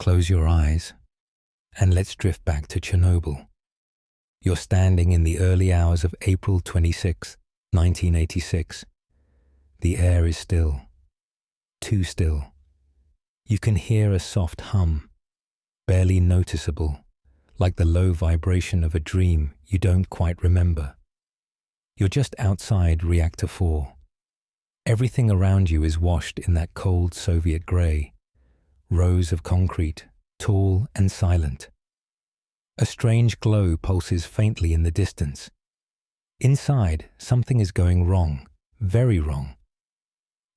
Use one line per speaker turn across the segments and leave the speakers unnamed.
Close your eyes and let's drift back to Chernobyl. You're standing in the early hours of April 26, 1986. The air is still, too still. You can hear a soft hum, barely noticeable, like the low vibration of a dream you don't quite remember. You're just outside Reactor 4. Everything around you is washed in that cold Soviet grey. Rows of concrete, tall and silent. A strange glow pulses faintly in the distance. Inside, something is going wrong, very wrong.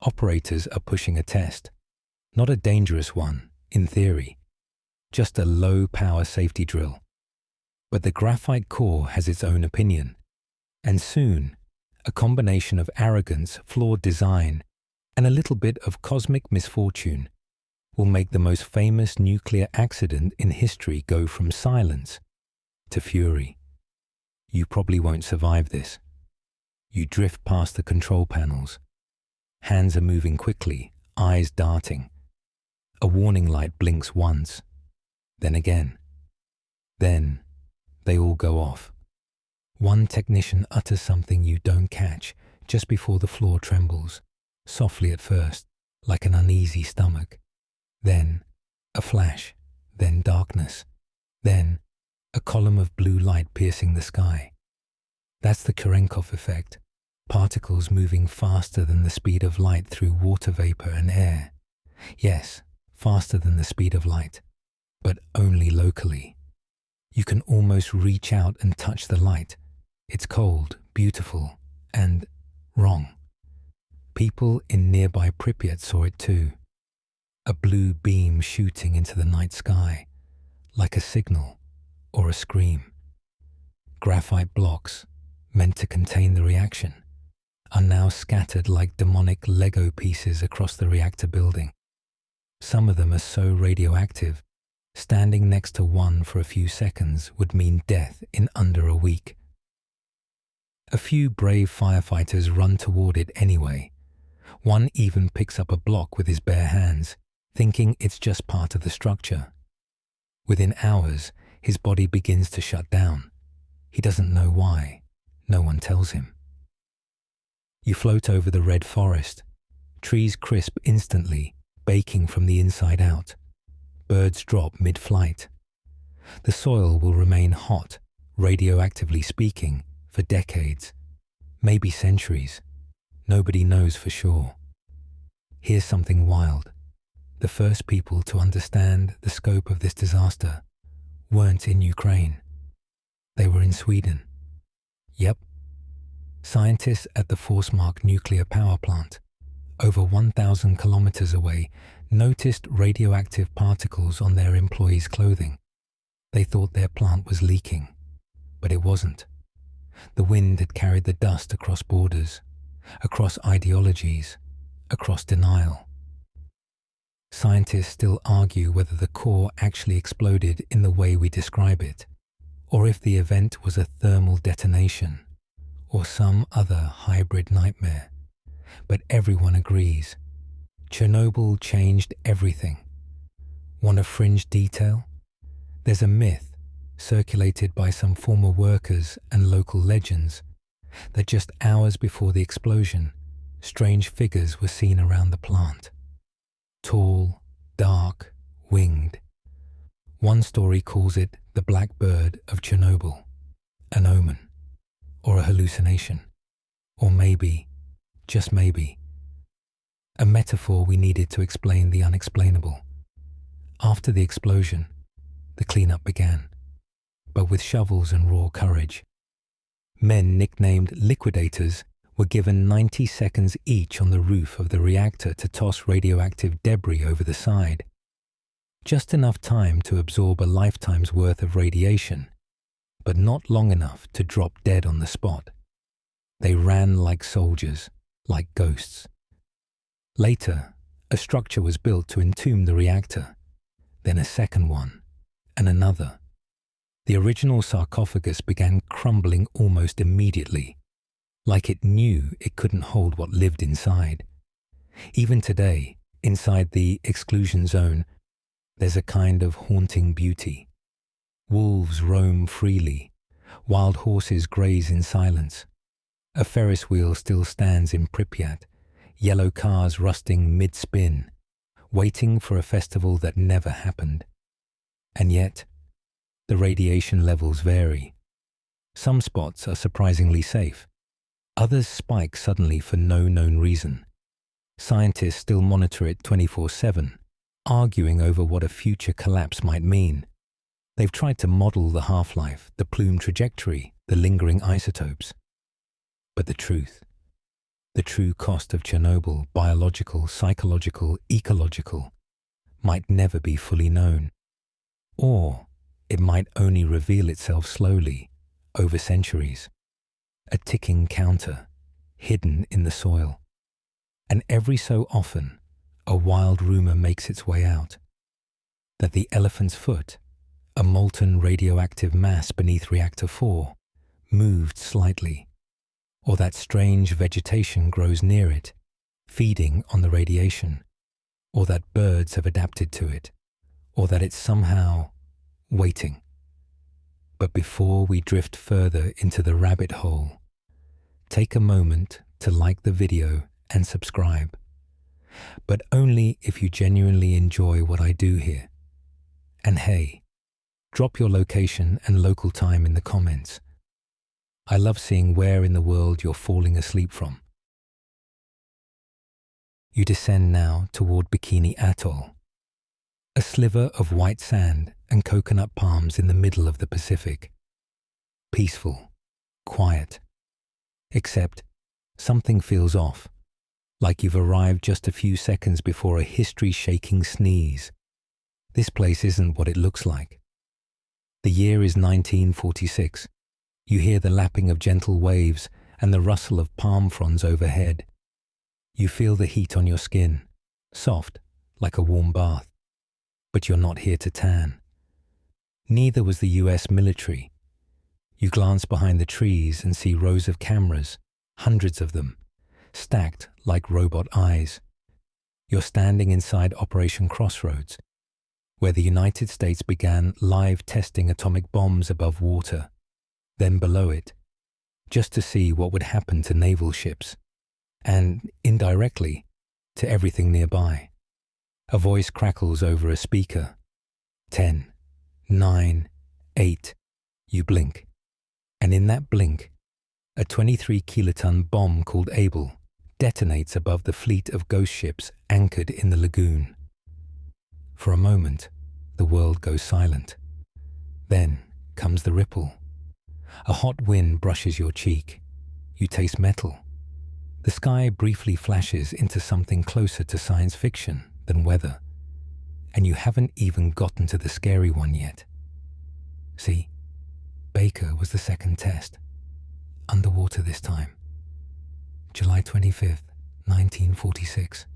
Operators are pushing a test. Not a dangerous one, in theory. Just a low-power safety drill. But the graphite core has its own opinion. And soon, a combination of arrogance, flawed design, and a little bit of cosmic misfortune will make the most famous nuclear accident in history go from silence to fury. You probably won't survive this. You drift past the control panels. Hands are moving quickly, eyes darting. A warning light blinks once, then again. Then they all go off. One technician utters something you don't catch just before the floor trembles, softly at first, like an uneasy stomach. Then a flash, then darkness, then a column of blue light piercing the sky. That's the Cherenkov effect, particles moving faster than the speed of light through water vapor and air. Yes, faster than the speed of light, but only locally. You can almost reach out and touch the light. It's cold, beautiful, and wrong. People in nearby Pripyat saw it too. A blue beam shooting into the night sky, like a signal or a scream. Graphite blocks, meant to contain the reaction, are now scattered like demonic Lego pieces across the reactor building. Some of them are so radioactive, standing next to one for a few seconds would mean death in under a week. A few brave firefighters run toward it anyway. One even picks up a block with his bare hands, thinking it's just part of the structure. Within hours, his body begins to shut down. He doesn't know why. No one tells him. You float over the red forest. Trees crisp instantly, baking from the inside out. Birds drop mid-flight. The soil will remain hot, radioactively speaking, for decades, maybe centuries. Nobody knows for sure. Here's something wild. The first people to understand the scope of this disaster weren't in Ukraine. They were in Sweden. Yep. Scientists at the Forsmark nuclear power plant, over 1,000 kilometers away, noticed radioactive particles on their employees' clothing. They thought their plant was leaking, but it wasn't. The wind had carried the dust across borders, across ideologies, across denial. Scientists still argue whether the core actually exploded in the way we describe it, or if the event was a thermal detonation, or some other hybrid nightmare. But everyone agrees. Chernobyl changed everything. Want a fringe detail? There's a myth, circulated by some former workers and local legends, that just hours before the explosion, strange figures were seen around the plant. Tall, dark, winged. One story calls it the Black Bird of Chernobyl, an omen, or a hallucination, or maybe, just maybe, a metaphor we needed to explain the unexplainable. After the explosion, the cleanup began, but with shovels and raw courage. Men nicknamed liquidators were given 90 seconds each on the roof of the reactor to toss radioactive debris over the side. Just enough time to absorb a lifetime's worth of radiation, but not long enough to drop dead on the spot. They ran like soldiers, like ghosts. Later, a structure was built to entomb the reactor, then a second one, and another. The original sarcophagus began crumbling almost immediately, like it knew it couldn't hold what lived inside. Even today, inside the exclusion zone, There's a kind of haunting beauty. Wolves roam freely. Wild horses graze in silence. A Ferris wheel still stands in Pripyat, yellow cars rusting mid-spin, waiting for a festival that never happened. And yet, the radiation levels vary. Some spots are surprisingly safe. Others spike suddenly for no known reason. Scientists still monitor it 24/7, arguing over what a future collapse might mean. They've tried to model the half-life, the plume trajectory, the lingering isotopes. But the true cost of Chernobyl, biological, psychological, ecological, might never be fully known. Or it might only reveal itself slowly, over centuries. A ticking counter, hidden in the soil. And every so often, a wild rumor makes its way out. That the elephant's foot, a molten radioactive mass beneath Reactor 4, moved slightly. Or that strange vegetation grows near it, feeding on the radiation. Or that birds have adapted to it. Or that it's somehow waiting. But before we drift further into the rabbit hole, take a moment to like the video and subscribe. But only if you genuinely enjoy what I do here. And hey, drop your location and local time in the comments. I love seeing where in the world you're falling asleep from. You descend now toward Bikini Atoll, a sliver of white sand and coconut palms in the middle of the Pacific. Peaceful, quiet. Except something feels off, like you've arrived just a few seconds before a history-shaking sneeze. This place isn't what it looks like. The year is 1946. You hear the lapping of gentle waves and the rustle of palm fronds overhead. You feel the heat on your skin, soft, like a warm bath. But you're not here to tan. Neither was the US military. You glance behind the trees and see rows of cameras, hundreds of them, stacked like robot eyes. You're standing inside Operation Crossroads, where the United States began live testing atomic bombs above water, then below it, just to see what would happen to naval ships, and, indirectly, to everything nearby. A voice crackles over a speaker. 10, 9, 8. You blink. And in that blink, a 23-kiloton bomb called Able detonates above the fleet of ghost ships anchored in the lagoon. For a moment, the world goes silent. Then comes the ripple. A hot wind brushes your cheek. You taste metal. The sky briefly flashes into something closer to science fiction than weather. And you haven't even gotten to the scary one yet. See, Baker was the second test. Underwater this time. July 25th, 1946.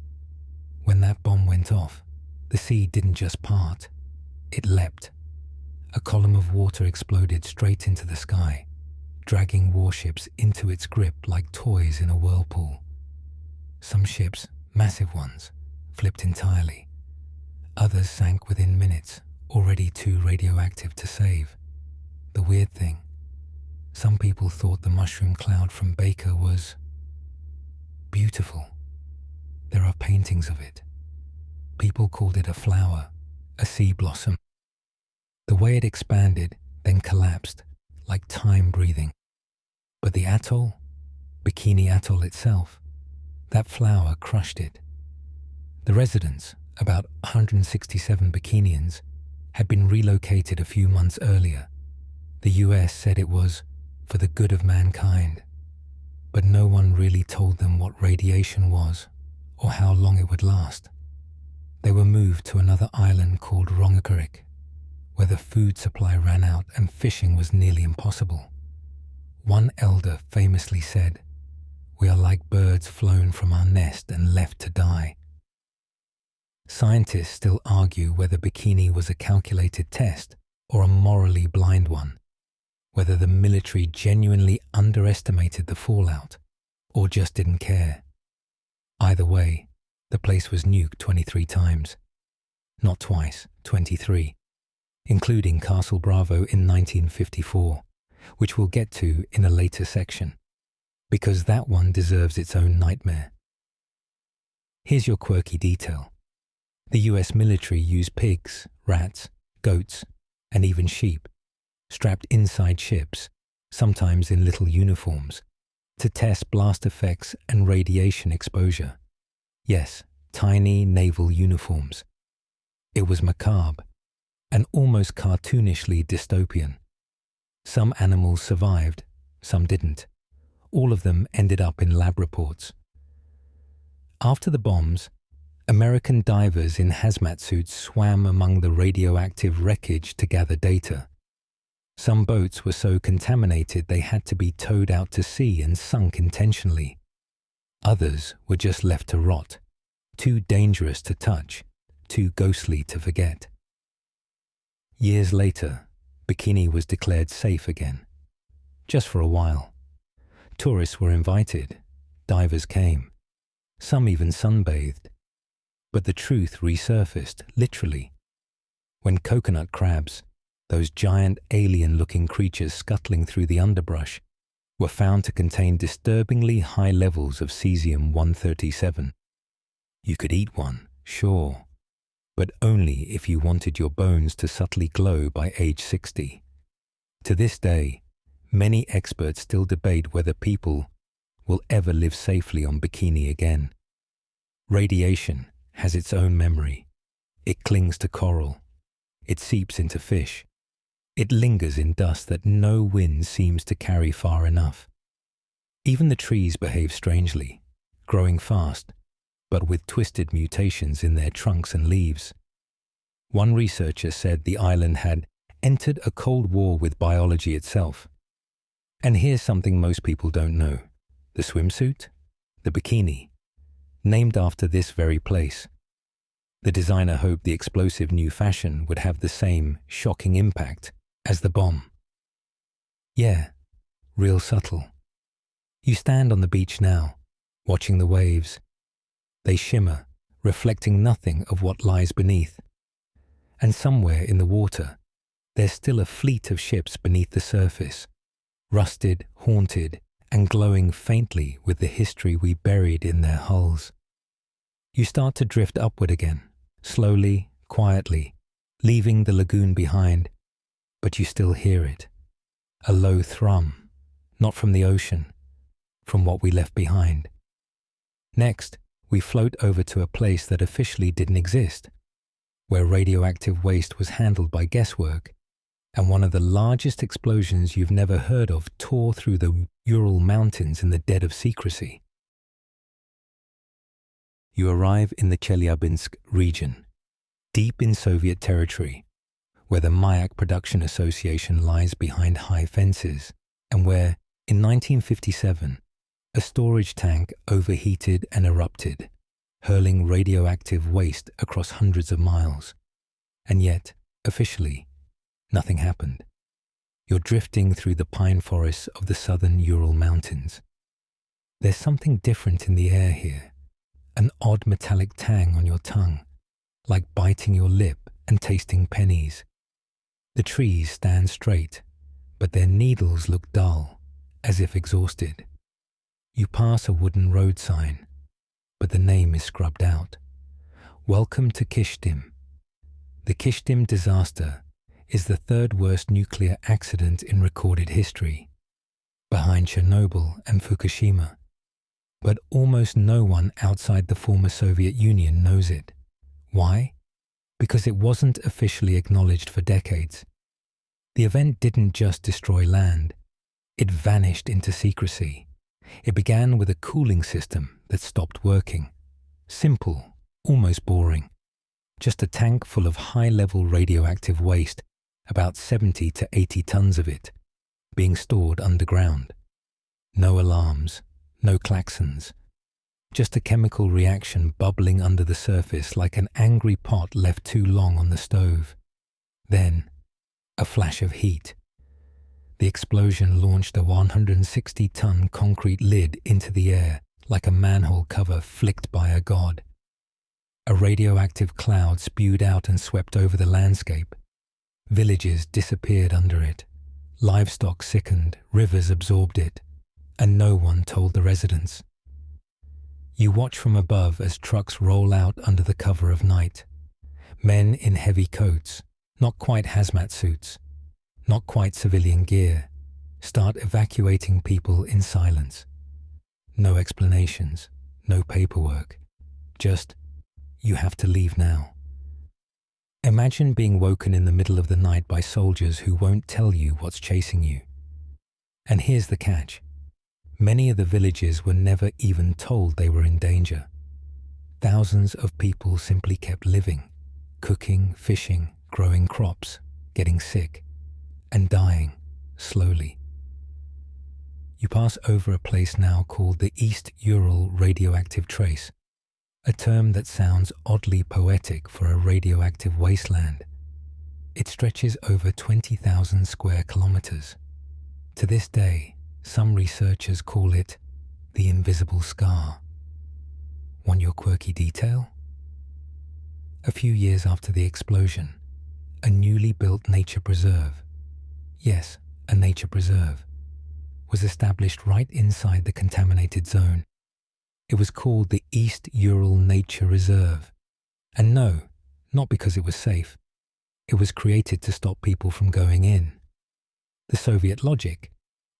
When that bomb went off, the sea didn't just part, it leapt. A column of water exploded straight into the sky, dragging warships into its grip like toys in a whirlpool. Some ships, massive ones, flipped entirely. Others sank within minutes, already too radioactive to save. The weird thing, some people thought the mushroom cloud from Baker was beautiful. There are paintings of it. People called it a flower, a sea blossom. The way it expanded, then collapsed, like time breathing. But the atoll, Bikini Atoll itself, that flower crushed it. The residents, about 167 Bikinians, had been relocated a few months earlier. The US said it was for the good of mankind, but no one really told them what radiation was or how long it would last. They were moved to another island called Rongerik, where the food supply ran out and fishing was nearly impossible. One elder famously said, "We are like birds flown from our nest and left to die." Scientists still argue whether Bikini was a calculated test or a morally blind one, whether the military genuinely underestimated the fallout or just didn't care. Either way, the place was nuked 23 times. not twice, 23, including Castle Bravo in 1954, which we'll get to in a later section, because that one deserves its own nightmare. Here's your quirky detail. The US military used pigs, rats, goats, and even sheep, strapped inside ships, sometimes in little uniforms, to test blast effects and radiation exposure. Yes, tiny naval uniforms. It was macabre and almost cartoonishly dystopian. Some animals survived, some didn't. All of them ended up in lab reports. After the bombs, American divers in hazmat suits swam among the radioactive wreckage to gather data. Some boats were so contaminated they had to be towed out to sea and sunk intentionally. Others were just left to rot, too dangerous to touch, too ghostly to forget. Years later, Bikini was declared safe again. Just for a while. Tourists were invited, divers came, some even sunbathed. But the truth resurfaced, literally, when coconut crabs, those giant alien-looking creatures scuttling through the underbrush, were found to contain disturbingly high levels of cesium-137. You could eat one, sure, but only if you wanted your bones to subtly glow by age 60. To this day, many experts still debate whether people will ever live safely on Bikini again. Radiation has its own memory. It clings to coral. It seeps into fish. It lingers in dust that no wind seems to carry far enough. Even the trees behave strangely, growing fast, but with twisted mutations in their trunks and leaves. One researcher said the island had entered a cold war with biology itself. And here's something most people don't know. The swimsuit? The bikini. Named after this very place. The designer hoped the explosive new fashion would have the same shocking impact as the bomb. Yeah, real subtle. You stand on the beach now, watching the waves. They shimmer, reflecting nothing of what lies beneath. And somewhere in the water, there's still a fleet of ships beneath the surface, rusted, haunted, and glowing faintly with the history we buried in their hulls. You start to drift upward again, slowly, quietly, leaving the lagoon behind, but you still hear it. A low thrum, not from the ocean, from what we left behind. Next, we float over to a place that officially didn't exist, where radioactive waste was handled by guesswork, and one of the largest explosions you've never heard of tore through the Ural Mountains in the dead of secrecy. You arrive in the Chelyabinsk region, deep in Soviet territory, where the Mayak Production Association lies behind high fences, and where, in 1957, a storage tank overheated and erupted, hurling radioactive waste across hundreds of miles. And yet, officially, nothing happened. You're drifting through the pine forests of the southern Ural Mountains. There's something different in the air here, an odd metallic tang on your tongue, like biting your lip and tasting pennies. The trees stand straight, but their needles look dull, as if exhausted. You pass a wooden road sign, but the name is scrubbed out. Welcome to Kyshtym. The Kyshtym Disaster is the third worst nuclear accident in recorded history, behind Chernobyl and Fukushima. But almost no one outside the former Soviet Union knows it. Why? Because it wasn't officially acknowledged for decades. The event didn't just destroy land, it vanished into secrecy. It began with a cooling system that stopped working. Simple, almost boring. Just a tank full of high-level radioactive waste, about 70 to 80 tons of it, being stored underground. No alarms, no klaxons. Just a chemical reaction bubbling under the surface like an angry pot left too long on the stove. Then, a flash of heat. The explosion launched a 160-ton concrete lid into the air like a manhole cover flicked by a god. A radioactive cloud spewed out and swept over the landscape. Villages disappeared under it. Livestock sickened, rivers absorbed it, and no one told the residents. You watch from above as trucks roll out under the cover of night. Men in heavy coats, not quite hazmat suits, not quite civilian gear, start evacuating people in silence. No explanations, no paperwork, just, you have to leave now. Imagine being woken in the middle of the night by soldiers who won't tell you what's chasing you. And here's the catch. Many of the villages were never even told they were in danger. Thousands of people simply kept living, cooking, fishing, growing crops, getting sick, and dying slowly. You pass over a place now called the East Ural Radioactive Trace, a term that sounds oddly poetic for a radioactive wasteland. It stretches over 20,000 square kilometers. To this day, some researchers call it the invisible scar. Want your quirky detail? A few years after the explosion, a newly built nature preserve, yes, a nature preserve, was established right inside the contaminated zone. It was called the East Ural Nature Reserve. And no, not because it was safe. It was created to stop people from going in. The Soviet logic: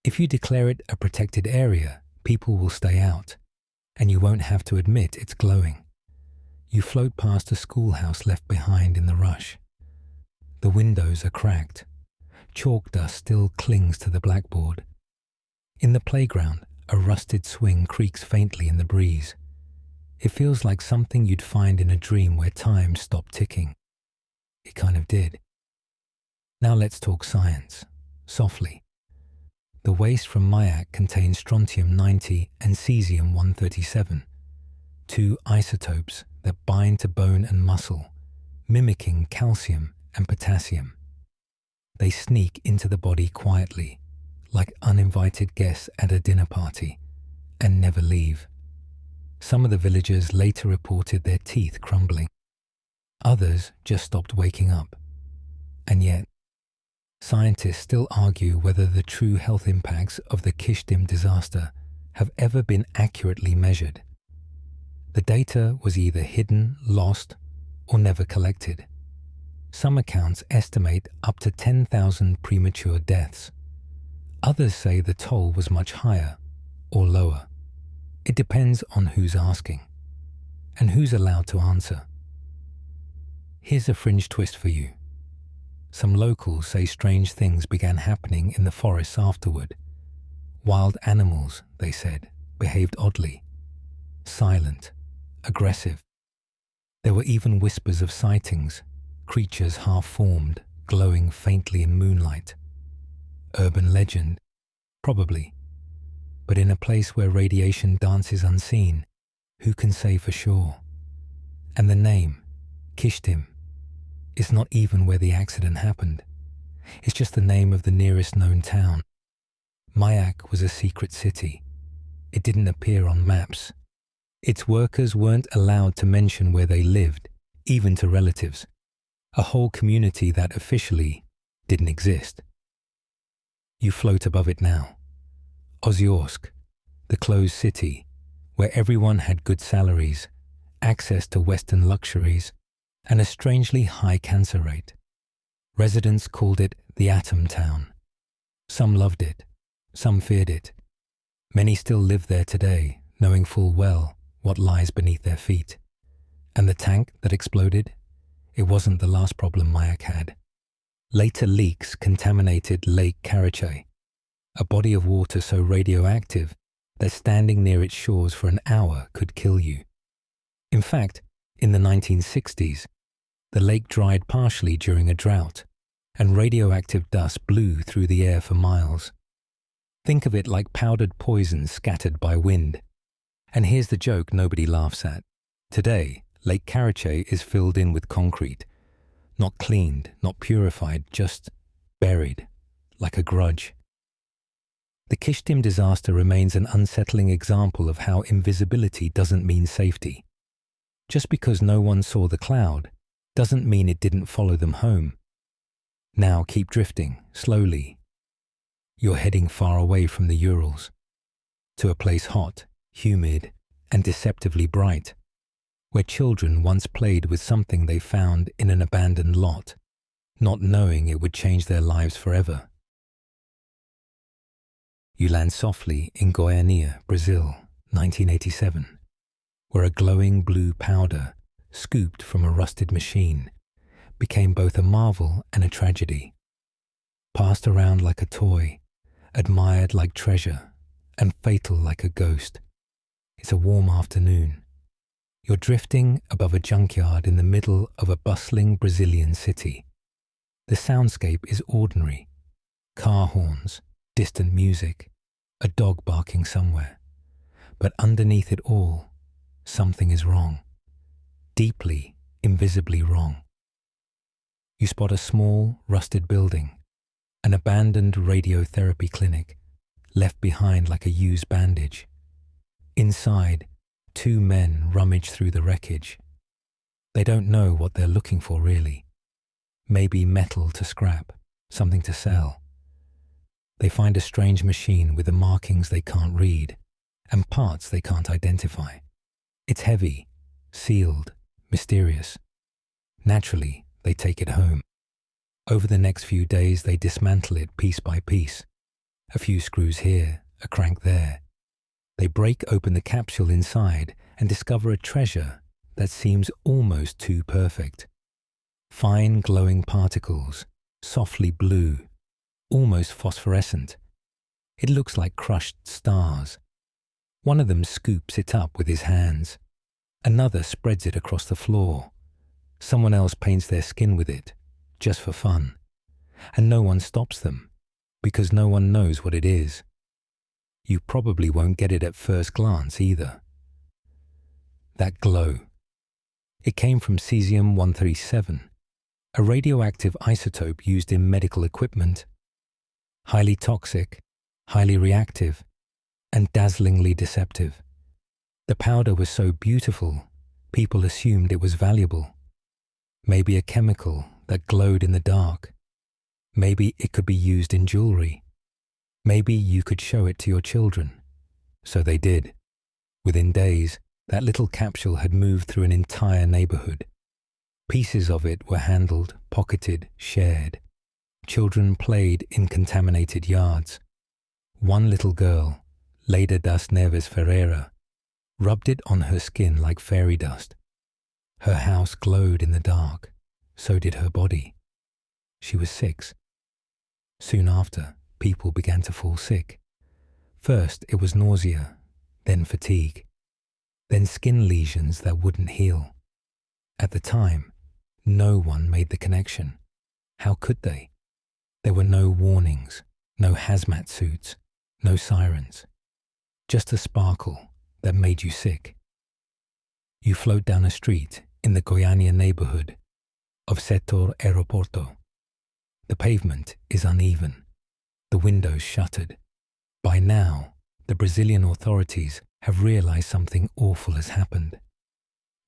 if you declare it a protected area, people will stay out, and you won't have to admit it's glowing. You float past a schoolhouse left behind in the rush. The windows are cracked. Chalk dust still clings to the blackboard. In the playground, a rusted swing creaks faintly in the breeze. It feels like something you'd find in a dream where time stopped ticking. It kind of did. Now let's talk science, softly. The waste from Mayak contains strontium-90 and cesium-137, two isotopes that bind to bone and muscle, mimicking calcium and potassium. They sneak into the body quietly, like uninvited guests at a dinner party, and never leave. Some of the villagers later reported their teeth crumbling. Others just stopped waking up. And yet, scientists still argue whether the true health impacts of the Kyshtym disaster have ever been accurately measured. The data was either hidden, lost, or never collected. Some accounts estimate up to 10,000 premature deaths. Others say the toll was much higher or lower. It depends on who's asking and who's allowed to answer. Here's a fringe twist for you. Some locals say strange things began happening in the forests afterward. Wild animals, they said, behaved oddly, silent, aggressive. There were even whispers of sightings, creatures half-formed, glowing faintly in moonlight. Urban legend? Probably. But in a place where radiation dances unseen, who can say for sure? And the name, Kyshtym, is not even where the accident happened. It's just the name of the nearest known town. Mayak was a secret city. It didn't appear on maps. Its workers weren't allowed to mention where they lived, even to relatives. A whole community that officially didn't exist. You float above it now. Ozyorsk, the closed city, where everyone had good salaries, access to Western luxuries, and a strangely high cancer rate. Residents called it the Atom Town. Some loved it, some feared it. Many still live there today, knowing full well what lies beneath their feet. And the tank that exploded? It wasn't the last problem Mayak had. Later leaks contaminated Lake Karachay, a body of water so radioactive that standing near its shores for an hour could kill you. In fact, in the 1960s, the lake dried partially during a drought, and radioactive dust blew through the air for miles. Think of it like powdered poison scattered by wind. And here's the joke nobody laughs at. Today, Lake Karachay is filled in with concrete. Not cleaned, not purified, just buried, like a grudge. The Kyshtym disaster remains an unsettling example of how invisibility doesn't mean safety. Just because no one saw the cloud doesn't mean it didn't follow them home. Now keep drifting, slowly. You're heading far away from the Urals, to a place hot, humid, and deceptively bright, where children once played with something they found in an abandoned lot, not knowing it would change their lives forever. You land softly in Goiânia, Brazil, 1987, where a glowing blue powder, scooped from a rusted machine, became both a marvel and a tragedy. Passed around like a toy, admired like treasure, and fatal like a ghost. It's a warm afternoon. You're drifting above a junkyard in the middle of a bustling Brazilian city. The soundscape is ordinary. Car horns, distant music, a dog barking somewhere. But underneath it all, something is wrong. Deeply, invisibly wrong. You spot a small, rusted building, an abandoned radiotherapy clinic, left behind like a used bandage. Inside, 2 men rummage through the wreckage. They don't know what they're looking for really. Maybe metal to scrap, something to sell. They find a strange machine with the markings they can't read and parts they can't identify. It's heavy, sealed, mysterious. Naturally, they take it home. Over the next few days, they dismantle it piece by piece. A few screws here, a crank there. They break open the capsule inside and discover a treasure that seems almost too perfect. Fine glowing particles, softly blue, almost phosphorescent. It looks like crushed stars. One of them scoops it up with his hands. Another spreads it across the floor. Someone else paints their skin with it, just for fun. And no one stops them, because no one knows what it is. You probably won't get it at first glance either. That glow. It came from cesium-137, a radioactive isotope used in medical equipment. Highly toxic, highly reactive, and dazzlingly deceptive. The powder was so beautiful, people assumed it was valuable. Maybe a chemical that glowed in the dark. Maybe it could be used in jewelry. Maybe you could show it to your children. So they did. Within days, that little capsule had moved through an entire neighborhood. Pieces of it were handled, pocketed, shared. Children played in contaminated yards. One little girl, Leida das Neves Ferreira, rubbed it on her skin like fairy dust. Her house glowed in the dark. So did her body. She was 6. Soon after, people began to fall sick. First, it was nausea, then fatigue, then skin lesions that wouldn't heal. At the time, no one made the connection. How could they? There were no warnings, no hazmat suits, no sirens. Just a sparkle that made you sick. You float down a street in the Goiânia neighborhood of Setor Aeroporto. The pavement is uneven, the windows shuttered. By now, the Brazilian authorities have realized something awful has happened.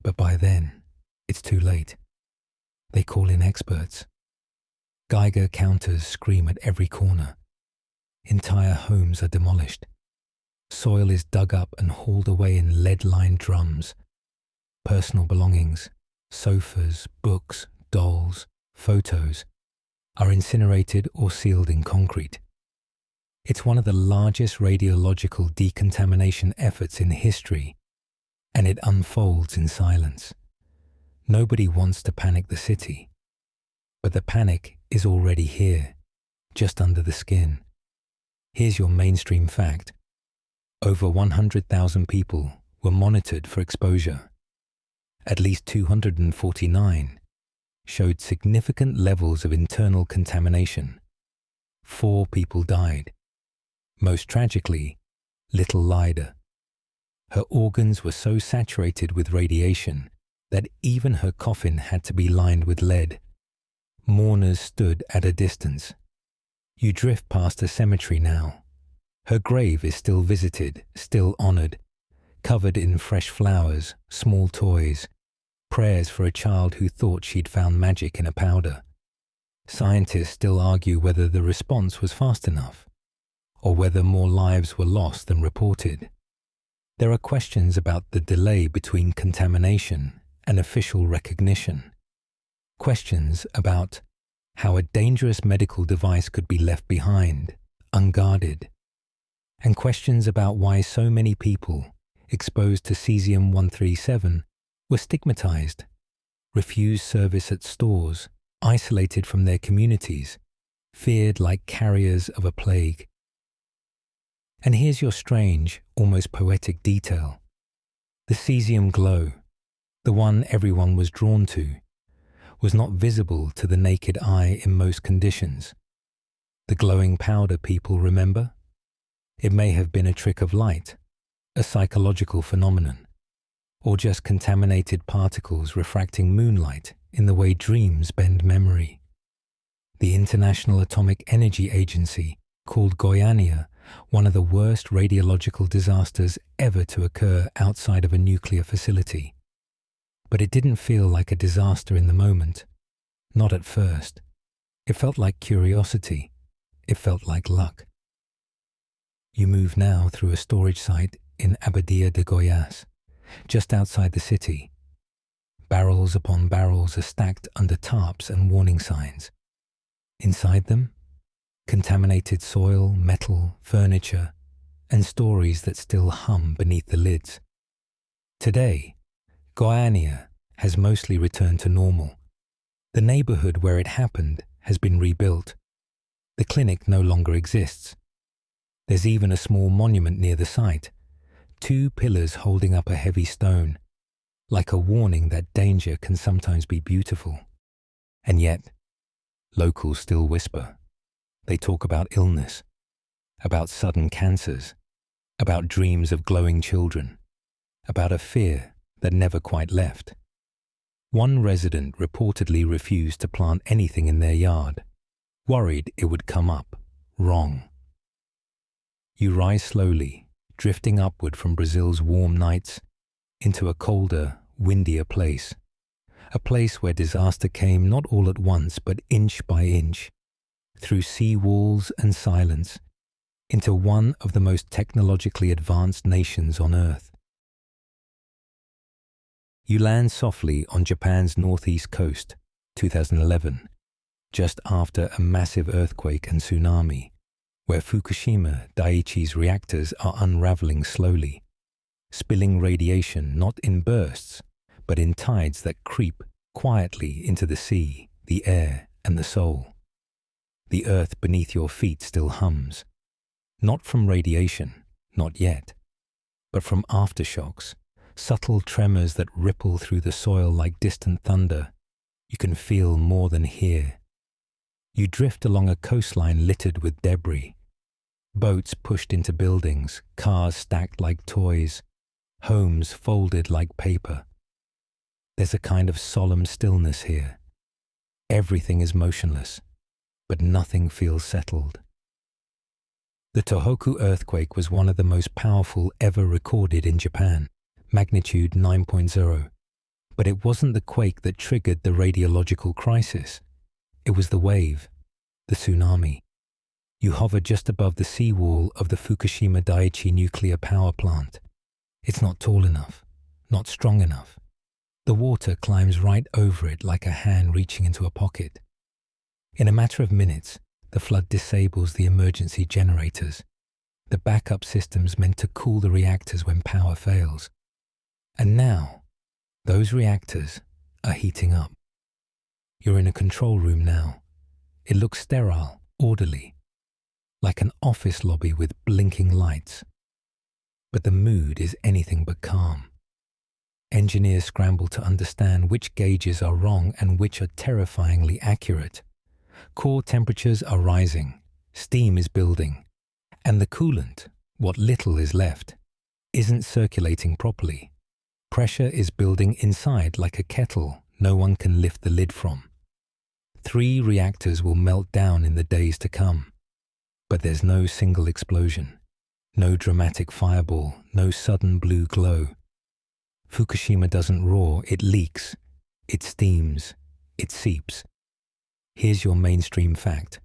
But by then, it's too late. They call in experts. Geiger counters scream at every corner. Entire homes are demolished. Soil is dug up and hauled away in lead-lined drums. Personal belongings, sofas, books, dolls, photos, are incinerated or sealed in concrete. It's one of the largest radiological decontamination efforts in history, and it unfolds in silence. Nobody wants to panic the city, but the panic is already here, just under the skin. Here's your mainstream fact. Over 100,000 people were monitored for exposure. At least 249 showed significant levels of internal contamination. 4 people died. Most tragically, little Leida. Her organs were so saturated with radiation that even her coffin had to be lined with lead. Mourners stood at a distance. You drift past a cemetery now. Her grave is still visited, still honored, covered in fresh flowers, small toys, prayers for a child who thought she'd found magic in a powder. Scientists still argue whether the response was fast enough, or whether more lives were lost than reported. There are questions about the delay between contamination and official recognition. Questions about how a dangerous medical device could be left behind, unguarded. And questions about why so many people exposed to cesium-137 were stigmatized, refused service at stores, isolated from their communities, feared like carriers of a plague. And here's your strange, almost poetic detail. The cesium glow, the one everyone was drawn to, was not visible to the naked eye in most conditions. The glowing powder people remember? It may have been a trick of light, a psychological phenomenon, or just contaminated particles refracting moonlight in the way dreams bend memory. The International Atomic Energy Agency called Goiânia one of the worst radiological disasters ever to occur outside of a nuclear facility. But it didn't feel like a disaster in the moment. Not at first. It felt like curiosity. It felt like luck. You move now through a storage site in Abadia de Goiás, just outside the city. Barrels upon barrels are stacked under tarps and warning signs. Inside them, contaminated soil, metal, furniture, and stories that still hum beneath the lids. Today, Goiânia has mostly returned to normal. The neighborhood where it happened has been rebuilt. The clinic no longer exists. There's even a small monument near the site, 2 pillars holding up a heavy stone, like a warning that danger can sometimes be beautiful. And yet, locals still whisper. They talk about illness, about sudden cancers, about dreams of glowing children, about a fear that never quite left. One resident reportedly refused to plant anything in their yard, worried it would come up wrong. You rise slowly, drifting upward from Brazil's warm nights into a colder, windier place, a place where disaster came not all at once but inch by inch, through sea walls and silence, into one of the most technologically advanced nations on Earth. You land softly on Japan's northeast coast, 2011, just after a massive earthquake and tsunami, where Fukushima Daiichi's reactors are unraveling slowly, spilling radiation not in bursts, but in tides that creep quietly into the sea, the air, and the soul. The earth beneath your feet still hums, not from radiation, not yet, but from aftershocks, subtle tremors that ripple through the soil like distant thunder. You can feel more than hear. You drift along a coastline littered with debris, boats pushed into buildings, cars stacked like toys, homes folded like paper. There's a kind of solemn stillness here. Everything is motionless, but nothing feels settled. The Tohoku earthquake was one of the most powerful ever recorded in Japan, magnitude 9.0. But it wasn't the quake that triggered the radiological crisis. It was the wave, the tsunami. You hover just above the seawall of the Fukushima Daiichi nuclear power plant. It's not tall enough, not strong enough. The water climbs right over it like a hand reaching into a pocket. In a matter of minutes, the flood disables the emergency generators, the backup systems meant to cool the reactors when power fails. And now, those reactors are heating up. You're in a control room now. It looks sterile, orderly, like an office lobby with blinking lights. But the mood is anything but calm. Engineers scramble to understand which gauges are wrong and which are terrifyingly accurate. Core temperatures are rising, steam is building, and the coolant, what little is left, isn't circulating properly. Pressure is building inside like a kettle no one can lift the lid from. 3 reactors will melt down in the days to come. But there's no single explosion, no dramatic fireball, no sudden blue glow. Fukushima doesn't roar, it leaks, It steams. It seeps. Here's your mainstream fact.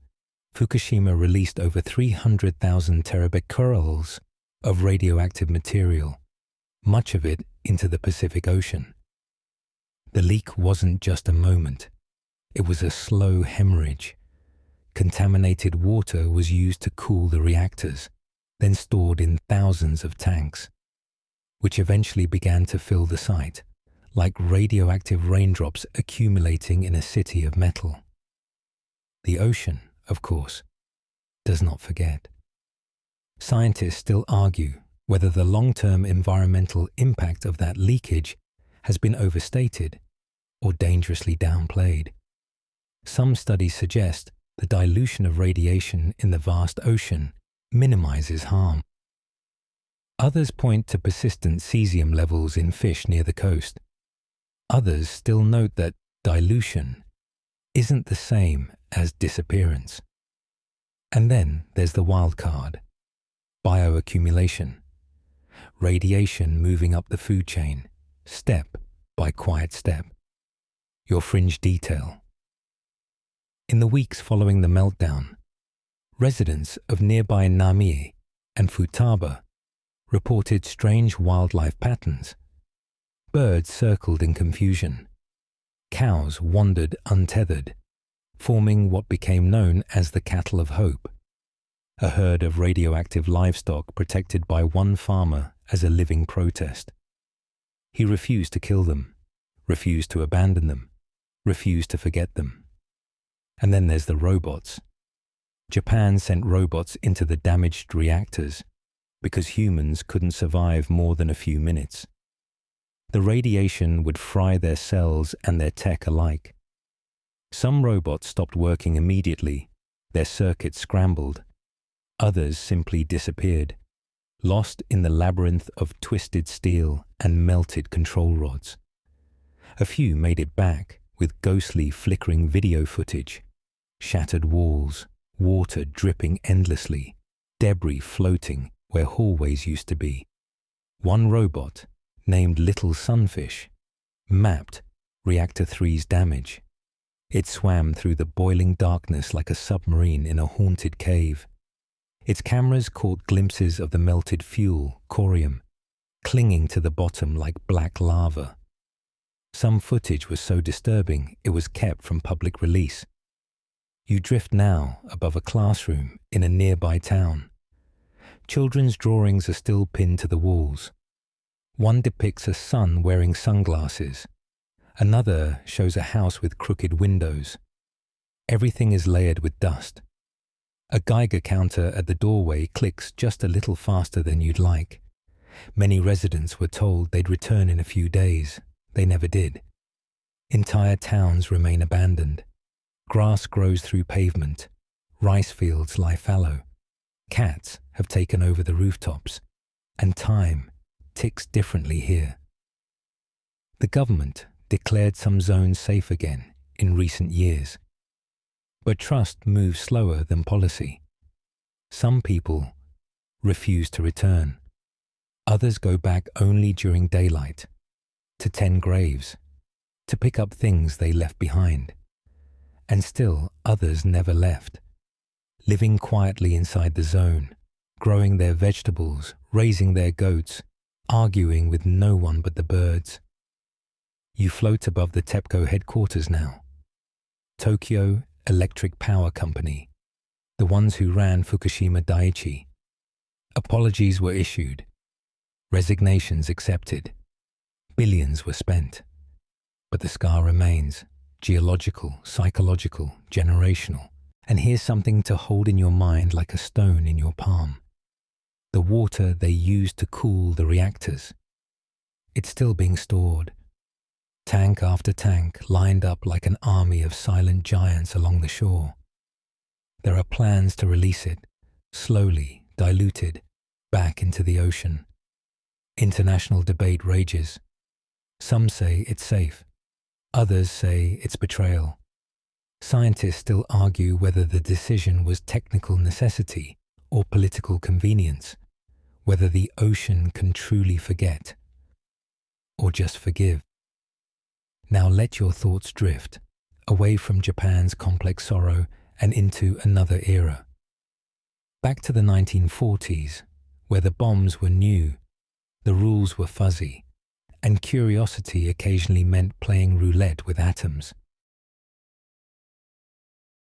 Fukushima released over 300,000 terabecquerels of radioactive material, much of it into the Pacific Ocean. The leak wasn't just a moment. It was a slow hemorrhage. Contaminated water was used to cool the reactors, then stored in thousands of tanks, which eventually began to fill the site, like radioactive raindrops accumulating in a city of metal. The ocean, of course, does not forget. Scientists still argue whether the long-term environmental impact of that leakage has been overstated or dangerously downplayed. Some studies suggest the dilution of radiation in the vast ocean minimizes harm. Others point to persistent cesium levels in fish near the coast. Others still note that dilution isn't the same as disappearance. And then there's the wild card, bioaccumulation, radiation moving up the food chain, step by quiet step. Your fringe detail. In the weeks following the meltdown, residents of nearby Nami and Futaba reported strange wildlife patterns. Birds circled in confusion. Cows wandered untethered, forming what became known as the Cattle of Hope, a herd of radioactive livestock protected by one farmer as a living protest. He refused to kill them, refused to abandon them, refused to forget them. And then there's the robots. Japan sent robots into the damaged reactors because humans couldn't survive more than a few minutes. The radiation would fry their cells and their tech alike. Some robots stopped working immediately, their circuits scrambled. Others simply disappeared, lost in the labyrinth of twisted steel and melted control rods. A few made it back with ghostly flickering video footage, shattered walls, water dripping endlessly, debris floating where hallways used to be. One robot, named Little Sunfish, mapped Reactor 3's damage. It swam through the boiling darkness like a submarine in a haunted cave. Its cameras caught glimpses of the melted fuel, corium, clinging to the bottom like black lava. Some footage was so disturbing it was kept from public release. You drift now above a classroom in a nearby town. Children's drawings are still pinned to the walls. One depicts a son wearing sunglasses. Another shows a house with crooked windows. Everything is layered with dust. A Geiger counter at the doorway clicks just a little faster than you'd like. Many residents were told they'd return in a few days. They never did. Entire towns remain abandoned. Grass grows through pavement. Rice fields lie fallow. Cats have taken over the rooftops. And time ticks differently here. The government declared some zones safe again in recent years. But trust moves slower than policy. Some people refuse to return. Others go back only during daylight, to tend graves, to pick up things they left behind. And still others never left, living quietly inside the zone, growing their vegetables, raising their goats, arguing with no one but the birds. You float above the TEPCO headquarters now. Tokyo Electric Power Company, the ones who ran Fukushima Daiichi. Apologies were issued. Resignations accepted. Billions were spent. But the scar remains, geological, psychological, generational. And here's something to hold in your mind like a stone in your palm. The water they used to cool the reactors. It's still being stored. Tank after tank lined up like an army of silent giants along the shore. There are plans to release it, slowly, diluted, back into the ocean. International debate rages. Some say it's safe. Others say it's betrayal. Scientists still argue whether the decision was technical necessity or political convenience, whether the ocean can truly forget or just forgive. Now let your thoughts drift away from Japan's complex sorrow and into another era. Back to the 1940s, where the bombs were new, the rules were fuzzy, and curiosity occasionally meant playing roulette with atoms.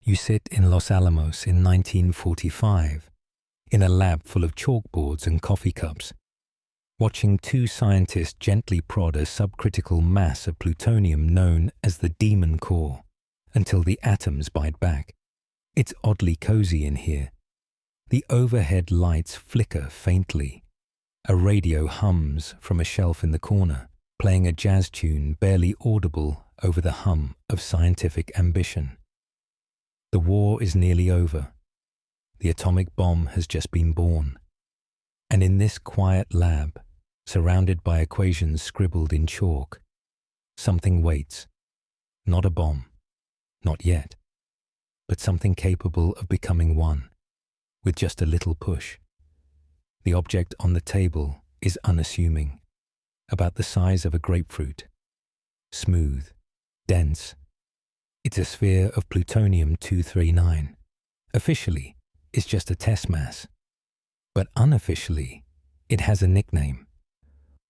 You sit in Los Alamos in 1945, in a lab full of chalkboards and coffee cups, watching two scientists gently prod a subcritical mass of plutonium known as the demon core until the atoms bite back. It's oddly cozy in here. The overhead lights flicker faintly. A radio hums from a shelf in the corner, playing a jazz tune barely audible over the hum of scientific ambition. The war is nearly over. The atomic bomb has just been born. And in this quiet lab, surrounded by equations scribbled in chalk, something waits. Not a bomb, not yet, but something capable of becoming one, with just a little push. The object on the table is unassuming, about the size of a grapefruit. Smooth, dense. It's a sphere of plutonium-239. Officially, it's just a test mass. But unofficially, it has a nickname.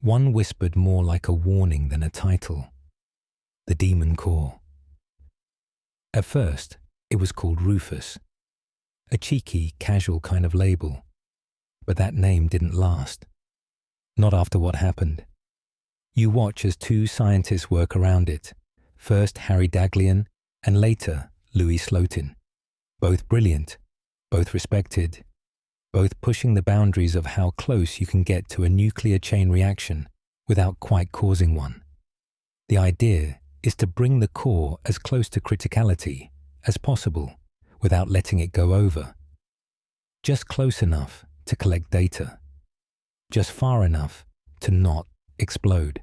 One whispered more like a warning than a title. The Demon Core. At first, it was called Rufus. A cheeky, casual kind of label. But that name didn't last. Not after what happened. You watch as two scientists work around it. First Harry Daghlian, and later Louis Slotin. Both brilliant, both respected, both pushing the boundaries of how close you can get to a nuclear chain reaction without quite causing one. The idea is to bring the core as close to criticality as possible without letting it go over. Just close enough to collect data. Just far enough to not explode.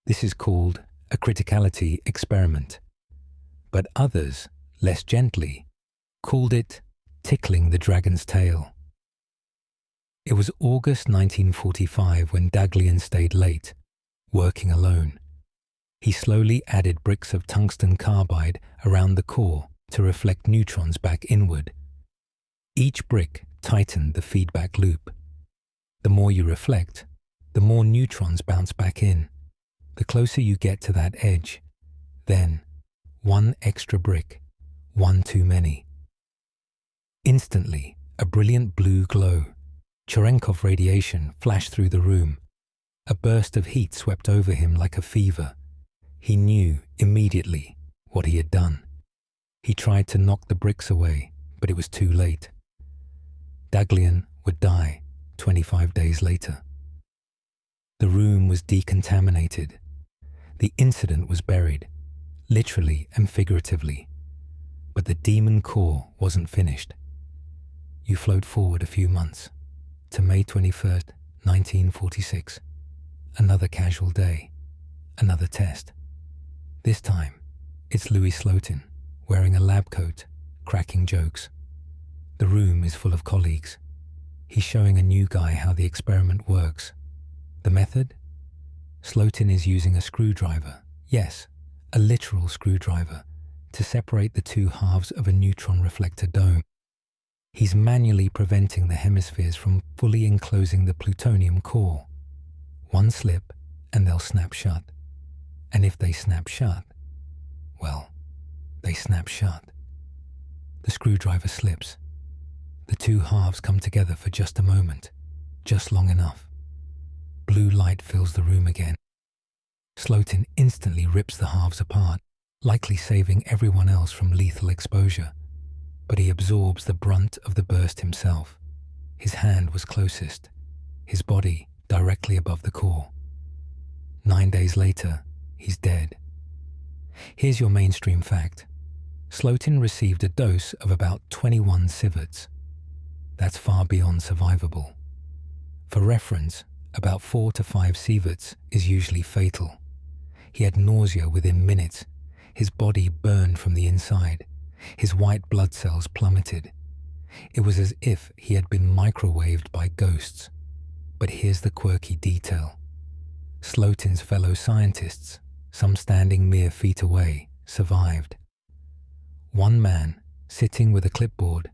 This is called a criticality experiment. But others, less gently, called it tickling the dragon's tail. It was August 1945 when Daghlian stayed late, working alone. He slowly added bricks of tungsten carbide around the core to reflect neutrons back inward. Each brick tightened the feedback loop. The more you reflect, the more neutrons bounce back in. The closer you get to that edge, then one extra brick, one too many. Instantly, a brilliant blue glow, Cherenkov radiation flashed through the room. A burst of heat swept over him like a fever. He knew immediately what he had done. He tried to knock the bricks away, but it was too late. Daghlian would die 25 days later. The room was decontaminated. The incident was buried, literally and figuratively. But the demon core wasn't finished. You float forward a few months, to May 21st, 1946. Another casual day, another test. This time, it's Louis Slotin, wearing a lab coat, cracking jokes. The room is full of colleagues. He's showing a new guy how the experiment works. The method? Slotin is using a screwdriver, yes, a literal screwdriver, to separate the two halves of a neutron reflector dome. He's manually preventing the hemispheres from fully enclosing the plutonium core. One slip and they'll snap shut. And if they snap shut, well, they snap shut. The screwdriver slips. The two halves come together for just a moment, just long enough. Blue light fills the room again. Slotin instantly rips the halves apart, likely saving everyone else from lethal exposure. But he absorbs the brunt of the burst himself. His hand was closest, his body directly above the core. 9 days later, he's dead. Here's your mainstream fact. Slotin received a dose of about 21 sieverts. That's far beyond survivable. For reference, about 4 to 5 sieverts is usually fatal. He had nausea within minutes. His body burned from the inside. His white blood cells plummeted. It was as if he had been microwaved by ghosts. But here's the quirky detail. Slotin's fellow scientists, some standing mere feet away, survived. One man, sitting with a clipboard,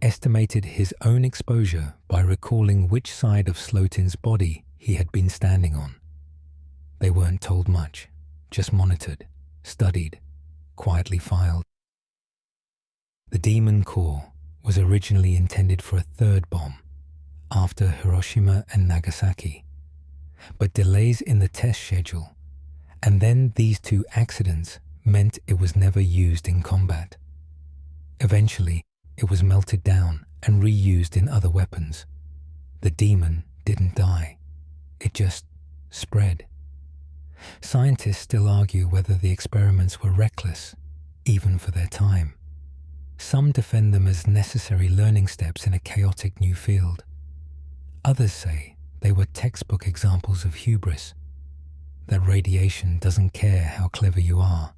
estimated his own exposure by recalling which side of Slotin's body he had been standing on. They weren't told much, just monitored, studied, quietly filed. The Demon Core was originally intended for a third bomb, after Hiroshima and Nagasaki, but delays in the test schedule, and then these two accidents meant it was never used in combat. Eventually, it was melted down and reused in other weapons. The demon didn't die. It just spread. Scientists still argue whether the experiments were reckless, even for their time. Some defend them as necessary learning steps in a chaotic new field. Others say they were textbook examples of hubris, that radiation doesn't care how clever you are.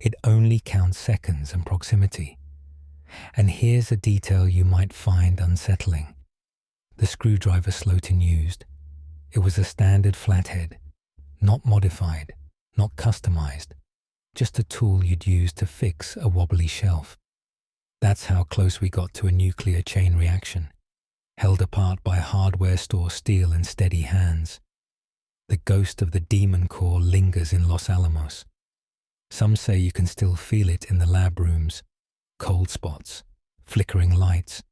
It only counts seconds and proximity. And here's a detail you might find unsettling. The screwdriver Slotin used. It was a standard flathead, not modified, not customized, just a tool you'd use to fix a wobbly shelf. That's how close we got to a nuclear chain reaction, held apart by hardware store steel and steady hands. The ghost of the Demon Core lingers in Los Alamos. Some say you can still feel it in the lab rooms, cold spots, flickering lights,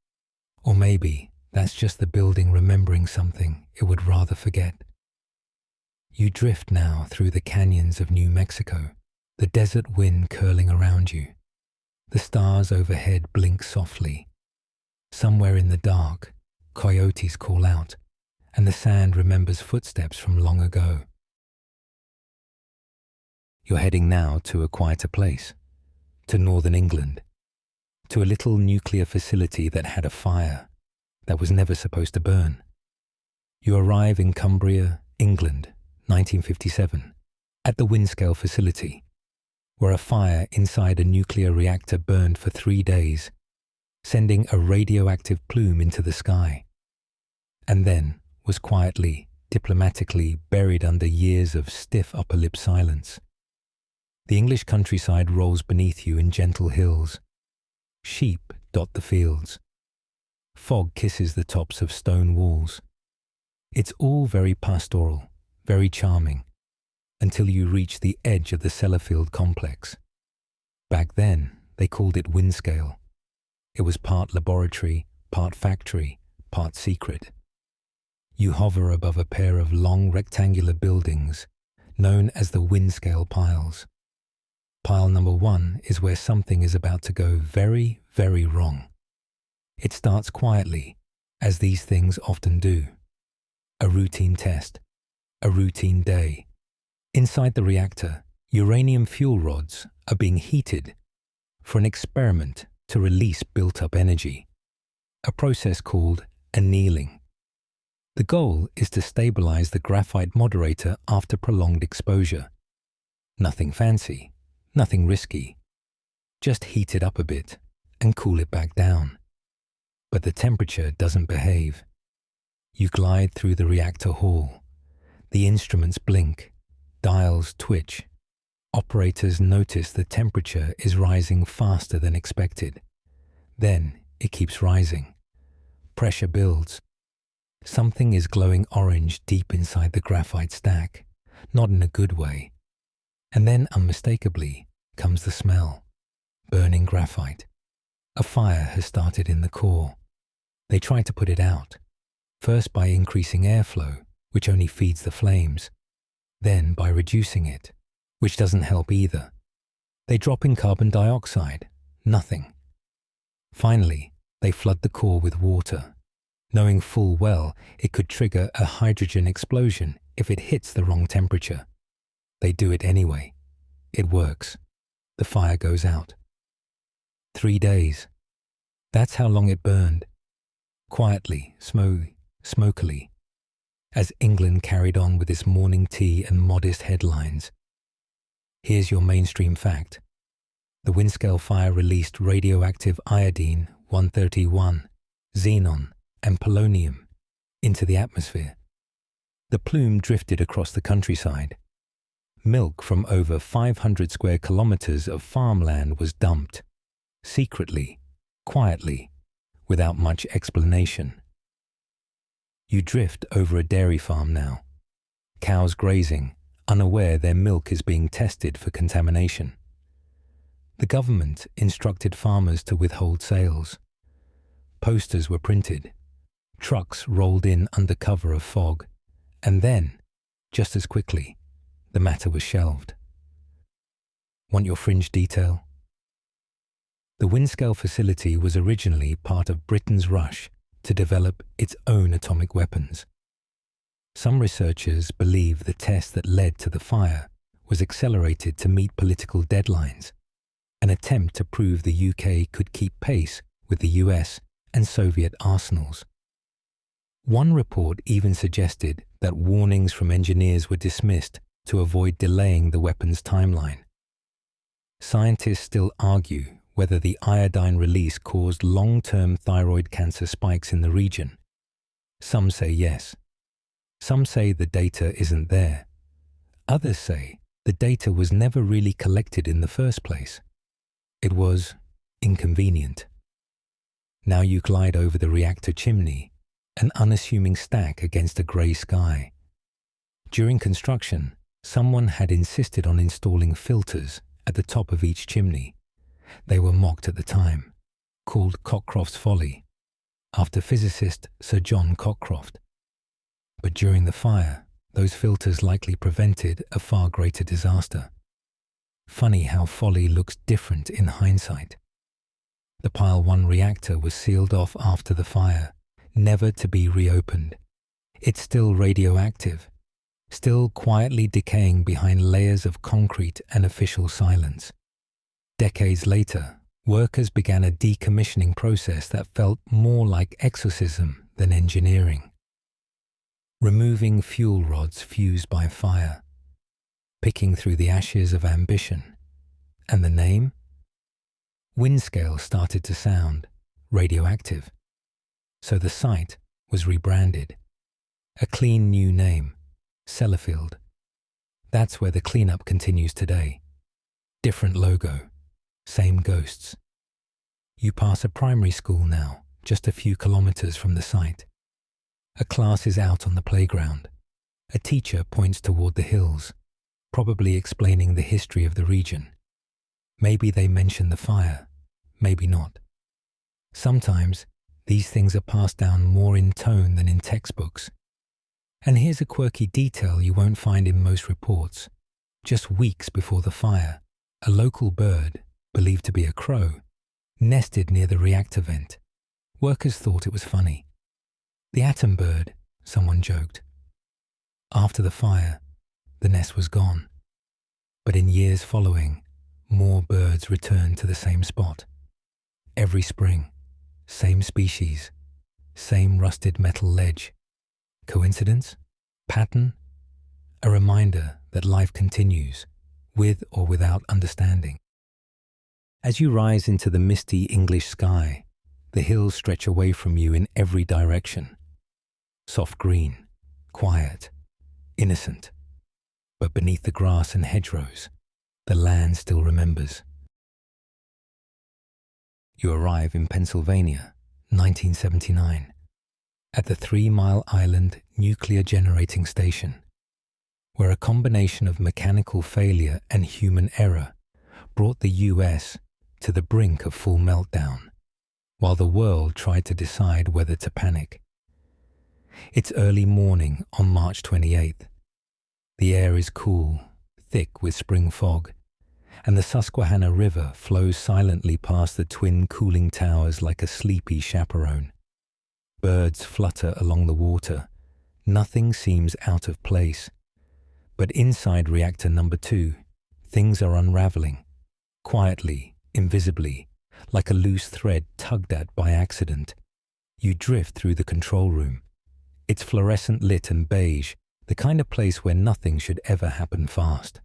or maybe that's just the building remembering something it would rather forget. You drift now through the canyons of New Mexico, the desert wind curling around you. The stars overhead blink softly. Somewhere in the dark, coyotes call out, and the sand remembers footsteps from long ago. You're heading now to a quieter place, to northern England, to a little nuclear facility that had a fire that was never supposed to burn. You arrive in Cumbria, England, 1957, at the Windscale facility, where a fire inside a nuclear reactor burned for 3 days, sending a radioactive plume into the sky, and then was quietly, diplomatically buried under years of stiff upper lip silence. The English countryside rolls beneath you in gentle hills. Sheep dot the fields. Fog kisses the tops of stone walls. It's all very pastoral, very charming, until you reach the edge of the Sellafield complex. Back then, they called it Windscale. It was part laboratory, part factory, part secret. You hover above a pair of long rectangular buildings known as the Windscale piles. Pile number 1 is where something is about to go very, very wrong. It starts quietly, as these things often do. A routine test, a routine day. Inside the reactor, uranium fuel rods are being heated for an experiment to release built-up energy, a process called annealing. The goal is to stabilize the graphite moderator after prolonged exposure. Nothing fancy, nothing risky. Just heat it up a bit and cool it back down. But the temperature doesn't behave. You glide through the reactor hall. The instruments blink, dials twitch. Operators notice the temperature is rising faster than expected. Then it keeps rising. Pressure builds. Something is glowing orange deep inside the graphite stack, not in a good way. And then unmistakably comes the smell. Burning graphite. A fire has started in the core. They try to put it out, first by increasing airflow, which only feeds the flames, then by reducing it, which doesn't help either. They drop in carbon dioxide, nothing. Finally, they flood the core with water, knowing full well it could trigger a hydrogen explosion if it hits the wrong temperature. They do it anyway. It works. The fire goes out. 3 days. That's how long it burned. Quietly, smokily, as England carried on with its morning tea and modest headlines. Here's your mainstream fact. The Windscale fire released radioactive iodine-131, xenon, and polonium into the atmosphere. The plume drifted across the countryside. milk from over 500 square kilometers of farmland was dumped, secretly, quietly, without much explanation. You drift over a dairy farm now, cows grazing, unaware their milk is being tested for contamination. The government instructed farmers to withhold sales. Posters were printed, trucks rolled in under cover of fog, and then, just as quickly, the matter was shelved. Want your fringe detail? The Windscale facility was originally part of Britain's rush to develop its own atomic weapons. Some researchers believe the test that led to the fire was accelerated to meet political deadlines, an attempt to prove the UK could keep pace with the US and Soviet arsenals. One report even suggested that warnings from engineers were dismissed to avoid delaying the weapon's timeline. Scientists still argue whether the iodine release caused long-term thyroid cancer spikes in the region. Some say yes. Some say the data isn't there. Others say the data was never really collected in the first place. It was inconvenient. Now you glide over the reactor chimney, an unassuming stack against a grey sky. During construction, someone had insisted on installing filters at the top of each chimney. They were mocked at the time, called Cockcroft's folly, after physicist Sir John Cockcroft. But during the fire, those filters likely prevented a far greater disaster. Funny how folly looks different in hindsight. The Pile 1 reactor was sealed off after the fire, never to be reopened. It's still radioactive, still quietly decaying behind layers of concrete and official silence. Decades later, workers began a decommissioning process that felt more like exorcism than engineering. Removing fuel rods fused by fire, picking through the ashes of ambition. And the name? Windscale started to sound radioactive. So the site was rebranded. A clean new name, Sellafield. That's where the cleanup continues today. Different logo, same ghosts. You pass a primary school now, just a few kilometers from the site. A class is out on the playground. A teacher points toward the hills, probably explaining the history of the region. Maybe they mention the fire, maybe not. Sometimes these things are passed down more in tone than in textbooks. And here's a quirky detail you won't find in most reports. Just weeks before the fire, a local bird, believed to be a crow, nested near the reactor vent. Workers thought it was funny. The atom bird, someone joked. After the fire, the nest was gone. But in years following, more birds returned to the same spot. Every spring, same species, same rusted metal ledge. Coincidence? Pattern? A reminder that life continues, with or without understanding. As you rise into the misty English sky, the hills stretch away from you in every direction. Soft green, quiet, innocent. But beneath the grass and hedgerows, the land still remembers. You arrive in Pennsylvania, 1979, at the 3 Mile Island Nuclear Generating Station, where a combination of mechanical failure and human error brought the US to the brink of full meltdown, while the world tried to decide whether to panic. It's early morning on March 28th. The air is cool, thick with spring fog, and the Susquehanna River flows silently past the twin cooling towers like a sleepy chaperone. Birds flutter along the water. Nothing seems out of place. But inside reactor number 2, things are unraveling, quietly, invisibly, like a loose thread tugged at by accident. You drift through the control room. It's fluorescent lit and beige, the kind of place where nothing should ever happen fast.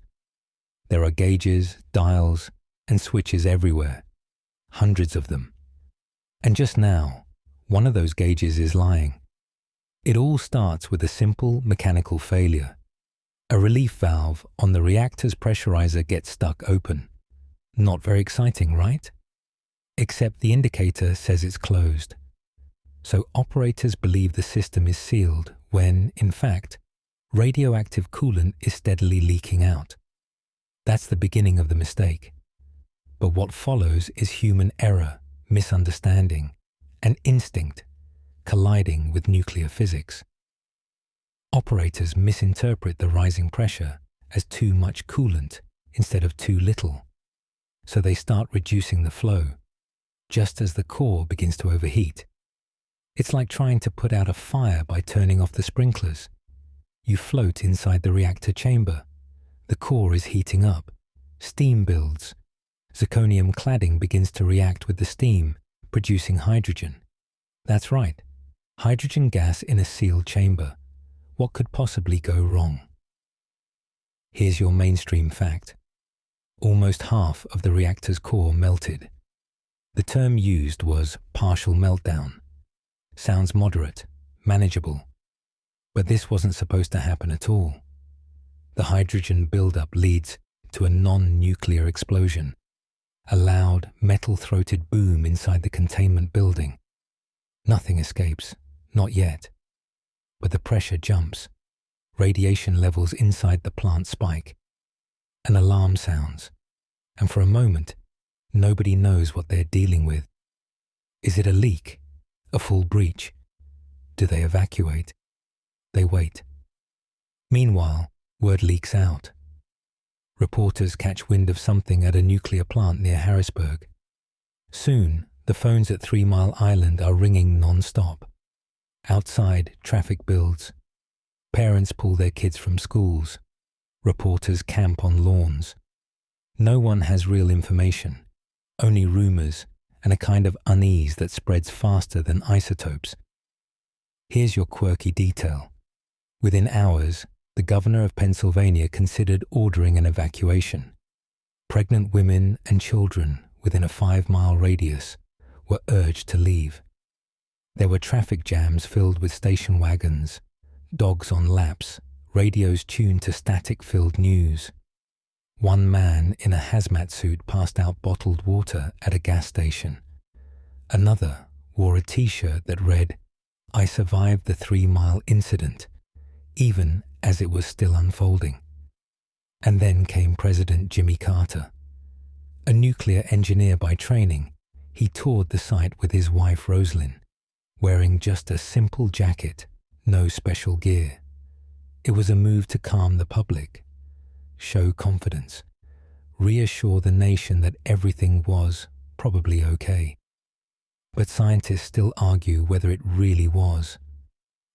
There are gauges, dials, and switches everywhere, hundreds of them. And just now, one of those gauges is lying. It all starts with a simple mechanical failure. A relief valve on the reactor's pressurizer gets stuck open. Not very exciting, right? Except the indicator says it's closed. So operators believe the system is sealed when, in fact, radioactive coolant is steadily leaking out. That's the beginning of the mistake. But what follows is human error, misunderstanding, and instinct colliding with nuclear physics. Operators misinterpret the rising pressure as too much coolant instead of too little, so they start reducing the flow, just as the core begins to overheat. It's like trying to put out a fire by turning off the sprinklers. You float inside the reactor chamber. The core is heating up. Steam builds. Zirconium cladding begins to react with the steam, producing hydrogen. That's right, hydrogen gas in a sealed chamber. What could possibly go wrong? Here's your mainstream fact. Almost half of the reactor's core melted. The term used was partial meltdown. Sounds moderate, manageable. But this wasn't supposed to happen at all. The hydrogen buildup leads to a non-nuclear explosion, a loud, metal-throated boom inside the containment building. Nothing escapes, not yet. But the pressure jumps. Radiation levels inside the plant spike. An alarm sounds. And for a moment, nobody knows what they're dealing with. Is it a leak? A full breach? Do they evacuate? They wait. Meanwhile, word leaks out. Reporters catch wind of something at a nuclear plant near Harrisburg. Soon, the phones at 3 Mile Island are ringing non-stop. Outside, traffic builds. Parents pull their kids from schools. Reporters camp on lawns. No one has real information, only rumors and a kind of unease that spreads faster than isotopes. Here's your quirky detail. Within hours, the governor of Pennsylvania considered ordering an evacuation. Pregnant women and children within a 5-mile radius were urged to leave. There were traffic jams filled with station wagons, dogs on laps, radios tuned to static-filled news. One man in a hazmat suit passed out bottled water at a gas station. Another wore a T-shirt that read, "I survived the 3 Mile incident," even as it was still unfolding. And then came President Jimmy Carter. A nuclear engineer by training, he toured the site with his wife Rosalynn, wearing just a simple jacket, no special gear. It was a move to calm the public, show confidence, reassure the nation that everything was probably okay. But scientists still argue whether it really was.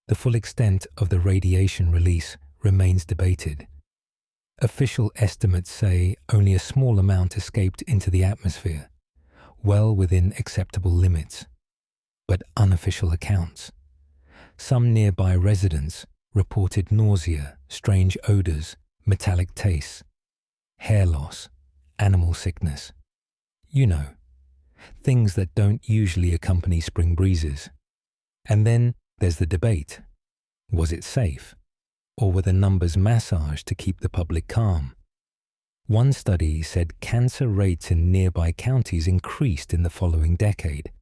The full extent of the radiation release remains debated. Official estimates say only a small amount escaped into the atmosphere, well within acceptable limits. But unofficial accounts. Some nearby residents reported nausea, strange odors, metallic tastes, hair loss, animal sickness. You know, things that don't usually accompany spring breezes. And then there's the debate. Was it safe? Or were the numbers massaged to keep the public calm? One study said cancer rates in nearby counties increased in the following decade.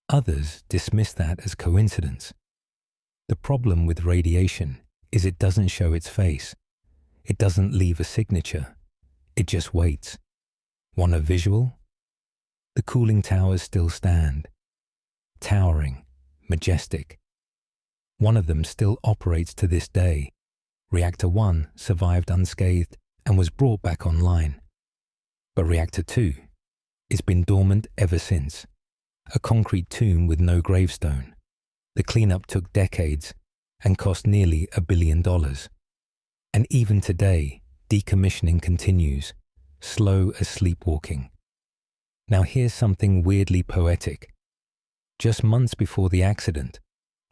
Others dismissed that as coincidence. The problem with radiation is it doesn't show its face. It doesn't leave a signature. It just waits. Want a visual? The cooling towers still stand. Towering, majestic. One of them still operates to this day. Reactor 1 survived unscathed and was brought back online. But Reactor 2, it's been dormant ever since. A concrete tomb with no gravestone. The cleanup took decades and cost nearly $1 billion. And even today, decommissioning continues, slow as sleepwalking. Now here's something weirdly poetic. Just months before the accident,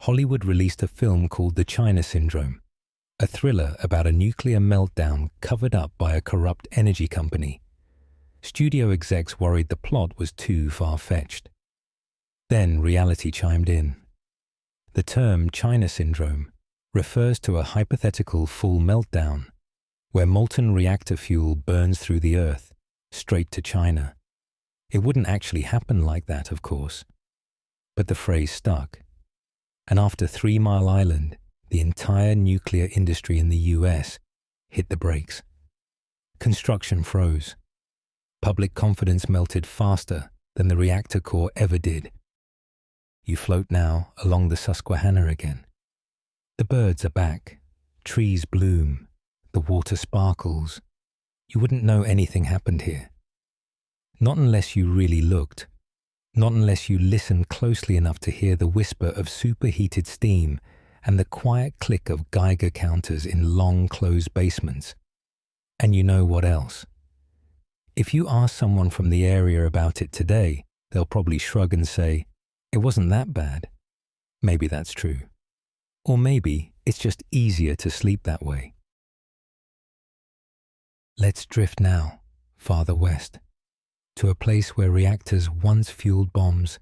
Hollywood released a film called The China Syndrome, a thriller about a nuclear meltdown covered up by a corrupt energy company. Studio execs worried the plot was too far-fetched. Then reality chimed in. The term China Syndrome refers to a hypothetical full meltdown where molten reactor fuel burns through the earth, straight to China. It wouldn't actually happen like that, of course, but the phrase stuck. And after 3 Mile Island, the entire nuclear industry in the US hit the brakes. Construction froze. Public confidence melted faster than the reactor core ever did. You float now along the Susquehanna again. The birds are back, trees bloom, the water sparkles. You wouldn't know anything happened here. Not unless you really looked. Not unless you listened closely enough to hear the whisper of superheated steam and the quiet click of Geiger counters in long closed basements. And you know what else? If you ask someone from the area about it today, they'll probably shrug and say, "It wasn't that bad." Maybe that's true. Or maybe it's just easier to sleep that way. Let's drift now, farther west, to a place where reactors once fueled bombs,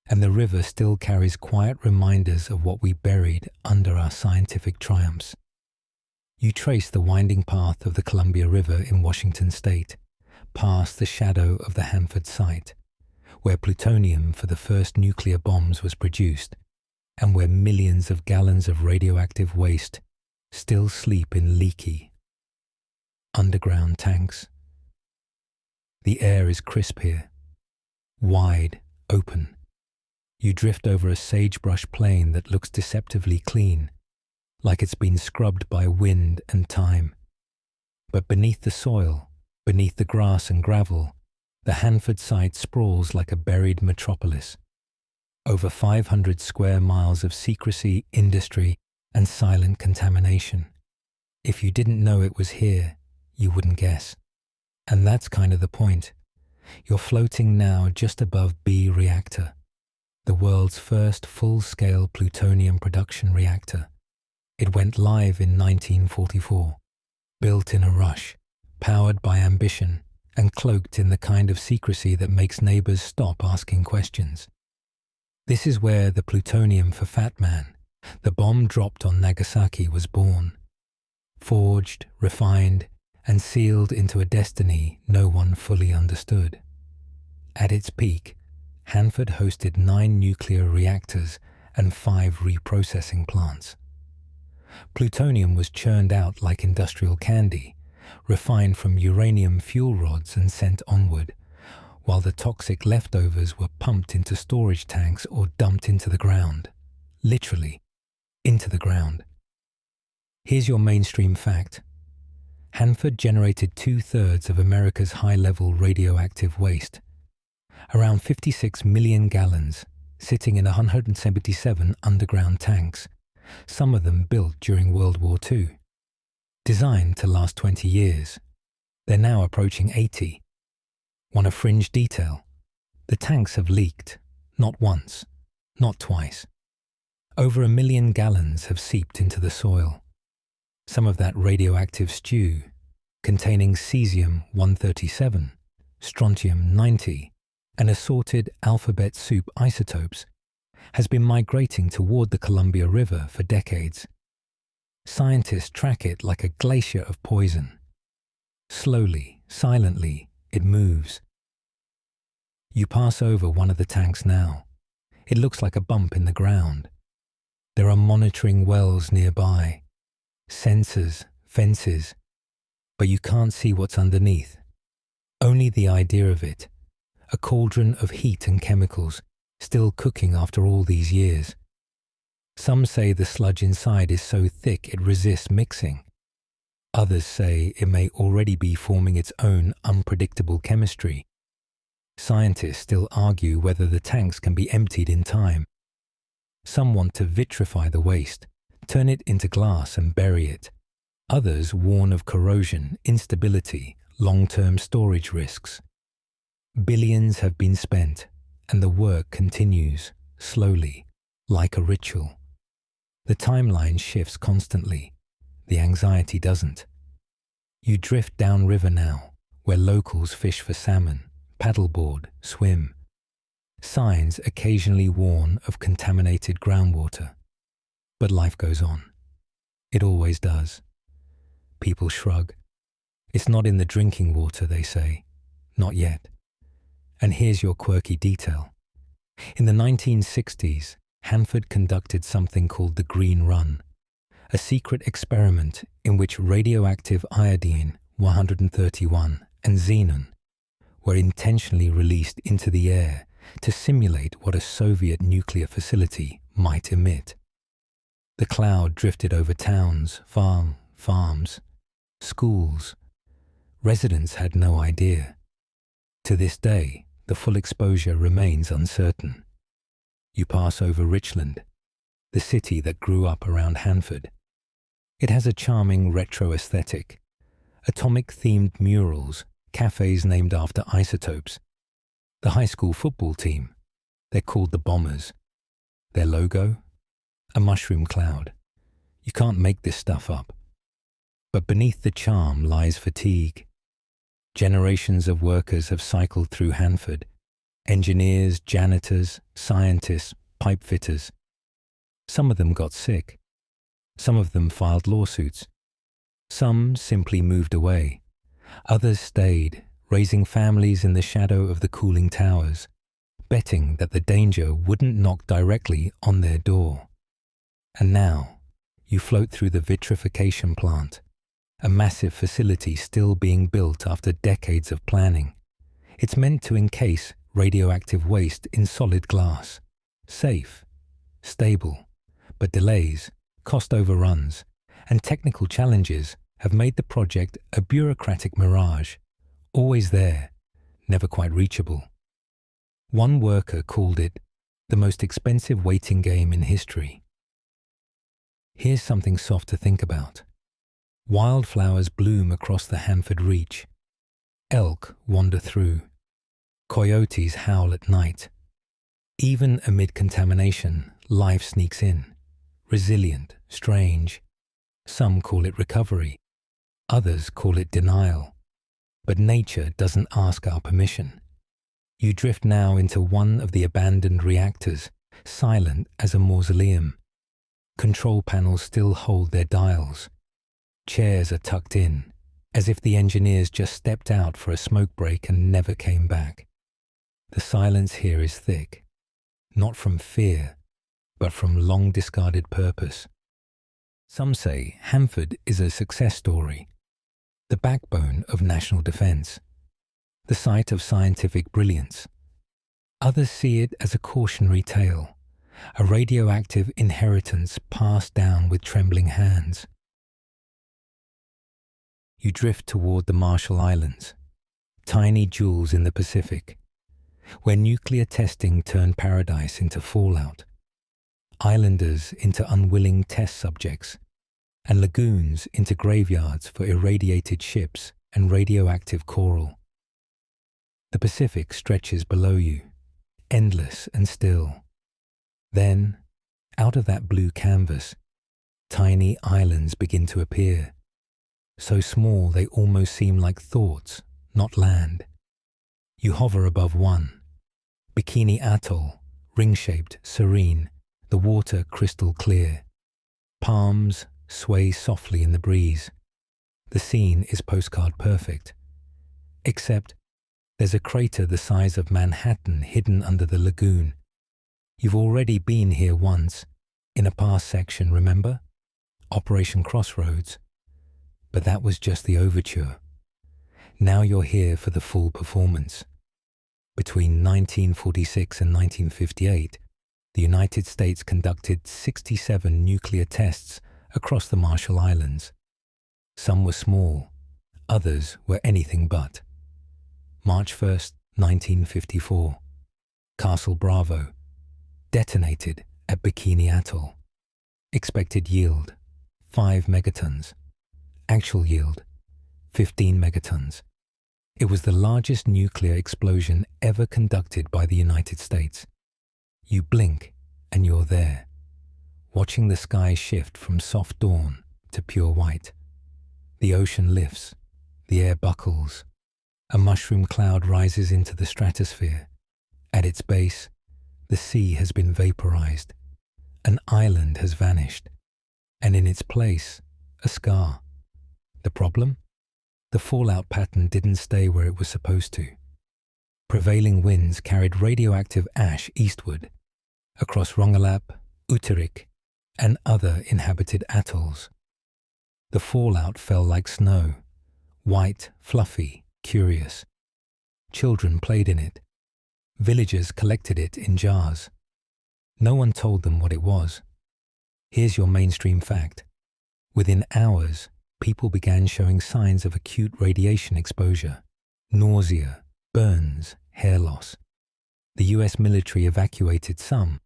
and the river still carries quiet reminders of what we buried under our scientific triumphs. You trace the winding path of the Columbia River in Washington state, past the shadow of the Hanford site, where plutonium for the first nuclear bombs was produced, and where millions of gallons of radioactive waste still sleep in leaky, underground tanks. The air is crisp here, wide, open. You drift over a sagebrush plain that looks deceptively clean, like it's been scrubbed by wind and time. But beneath the soil, beneath the grass and gravel, the Hanford site sprawls like a buried metropolis. Over 500 square miles of secrecy, industry, and silent contamination. If you didn't know it was here, you wouldn't guess. And that's kind of the point. You're floating now just above B reactor, the world's first full-scale plutonium production reactor. It went live in 1944, built in a rush, powered by ambition, and cloaked in the kind of secrecy that makes neighbors stop asking questions. This is where the plutonium for Fat Man, the bomb dropped on Nagasaki, was born. Forged, refined, and sealed into a destiny no one fully understood. At its peak, Hanford hosted 9 nuclear reactors and 5 reprocessing plants. Plutonium was churned out like industrial candy, refined from uranium fuel rods and sent onward, while the toxic leftovers were pumped into storage tanks or dumped into the ground. Literally, into the ground. Here's your mainstream fact. Hanford generated 2/3 of America's high-level radioactive waste. Around 56 million gallons, sitting in 177 underground tanks, some of them built during World War II. Designed to last 20 years. They're now approaching 80. Want a fringe detail? The tanks have leaked, not once, not twice. Over 1 million gallons have seeped into the soil. Some of that radioactive stew, containing cesium-137, strontium-90, and assorted alphabet soup isotopes, has been migrating toward the Columbia River for decades. Scientists track it like a glacier of poison. Slowly, silently, it moves. You pass over one of the tanks now. It looks like a bump in the ground. There are monitoring wells nearby, sensors, fences, but you can't see what's underneath. Only the idea of it, a cauldron of heat and chemicals, still cooking after all these years. Some say the sludge inside is so thick it resists mixing. Others say it may already be forming its own unpredictable chemistry. Scientists still argue whether the tanks can be emptied in time. Some want to vitrify the waste, turn it into glass and bury it. Others warn of corrosion, instability, long-term storage risks. Billions have been spent, and the work continues, slowly, like a ritual. The timeline shifts constantly. The anxiety doesn't. You drift downriver now, where locals fish for salmon, paddleboard, swim. Signs occasionally warn of contaminated groundwater. But life goes on. It always does. People shrug, It's not in the drinking water, they say. Not yet. And here's your quirky detail. In the 1960s, Hanford conducted something called the Green Run, a secret experiment in which radioactive iodine-131 and xenon were intentionally released into the air to simulate what a Soviet nuclear facility might emit. The cloud drifted over towns, farms, schools. Residents had no idea. To this day, the full exposure remains uncertain. You pass over Richland, the city that grew up around Hanford. It has a charming retro aesthetic, atomic-themed murals, cafes named after isotopes. The high school football team, they're called the Bombers. Their logo? A mushroom cloud. You can't make this stuff up. But beneath the charm lies fatigue. Generations of workers have cycled through Hanford. Engineers, janitors, scientists, pipe fitters. Some of them got sick. Some of them filed lawsuits. Some simply moved away. Others stayed, raising families in the shadow of the cooling towers, betting that the danger wouldn't knock directly on their door. And now, you float through the vitrification plant, a massive facility still being built after decades of planning. It's meant to encase radioactive waste in solid glass. Safe, stable, but delays, cost overruns, and technical challenges have made the project a bureaucratic mirage, always there, never quite reachable. One worker called it the most expensive waiting game in history. Here's something soft to think about. Wildflowers bloom across the Hanford Reach. Elk wander through. Coyotes howl at night. Even amid contamination, life sneaks in. Resilient, strange. Some call it recovery. Others call it denial. But nature doesn't ask our permission. You drift now into one of the abandoned reactors, silent as a mausoleum. Control panels still hold their dials. Chairs are tucked in, as if the engineers just stepped out for a smoke break and never came back. The silence here is thick, not from fear, but from long discarded purpose. Some say Hanford is a success story, the backbone of national defense, the site of scientific brilliance. Others see it as a cautionary tale, a radioactive inheritance passed down with trembling hands. You drift toward the Marshall Islands, tiny jewels in the Pacific, where nuclear testing turned paradise into fallout, islanders into unwilling test subjects, and lagoons into graveyards for irradiated ships and radioactive coral. The Pacific stretches below you, endless and still. Then, out of that blue canvas, tiny islands begin to appear, so small they almost seem like thoughts, not land. You hover above one, Bikini Atoll, ring-shaped, serene, the water crystal clear. Palms sway softly in the breeze. The scene is postcard perfect. Except there's a crater the size of Manhattan hidden under the lagoon. You've already been here once, in a past section, remember? Operation Crossroads. But that was just the overture. Now you're here for the full performance. Between 1946 and 1958, the United States conducted 67 nuclear tests across the Marshall Islands. Some were small, others were anything but. March 1st, 1954. Castle Bravo. Detonated at Bikini Atoll. Expected yield, 5 megatons. Actual yield, 15 megatons. It was the largest nuclear explosion ever conducted by the United States. You blink and you're there, watching the sky shift from soft dawn to pure white. The ocean lifts, the air buckles. A mushroom cloud rises into the stratosphere. At its base, the sea has been vaporized. An island has vanished, and in its place, a scar. The problem? The fallout pattern didn't stay where it was supposed to. Prevailing winds carried radioactive ash eastward, across Rongelap, Uterik, and other inhabited atolls. The fallout fell like snow, white, fluffy, curious. Children played in it. Villagers collected it in jars. No one told them what it was. Here's your mainstream fact. Within hours, people began showing signs of acute radiation exposure, nausea, burns, hair loss. The US military evacuated some,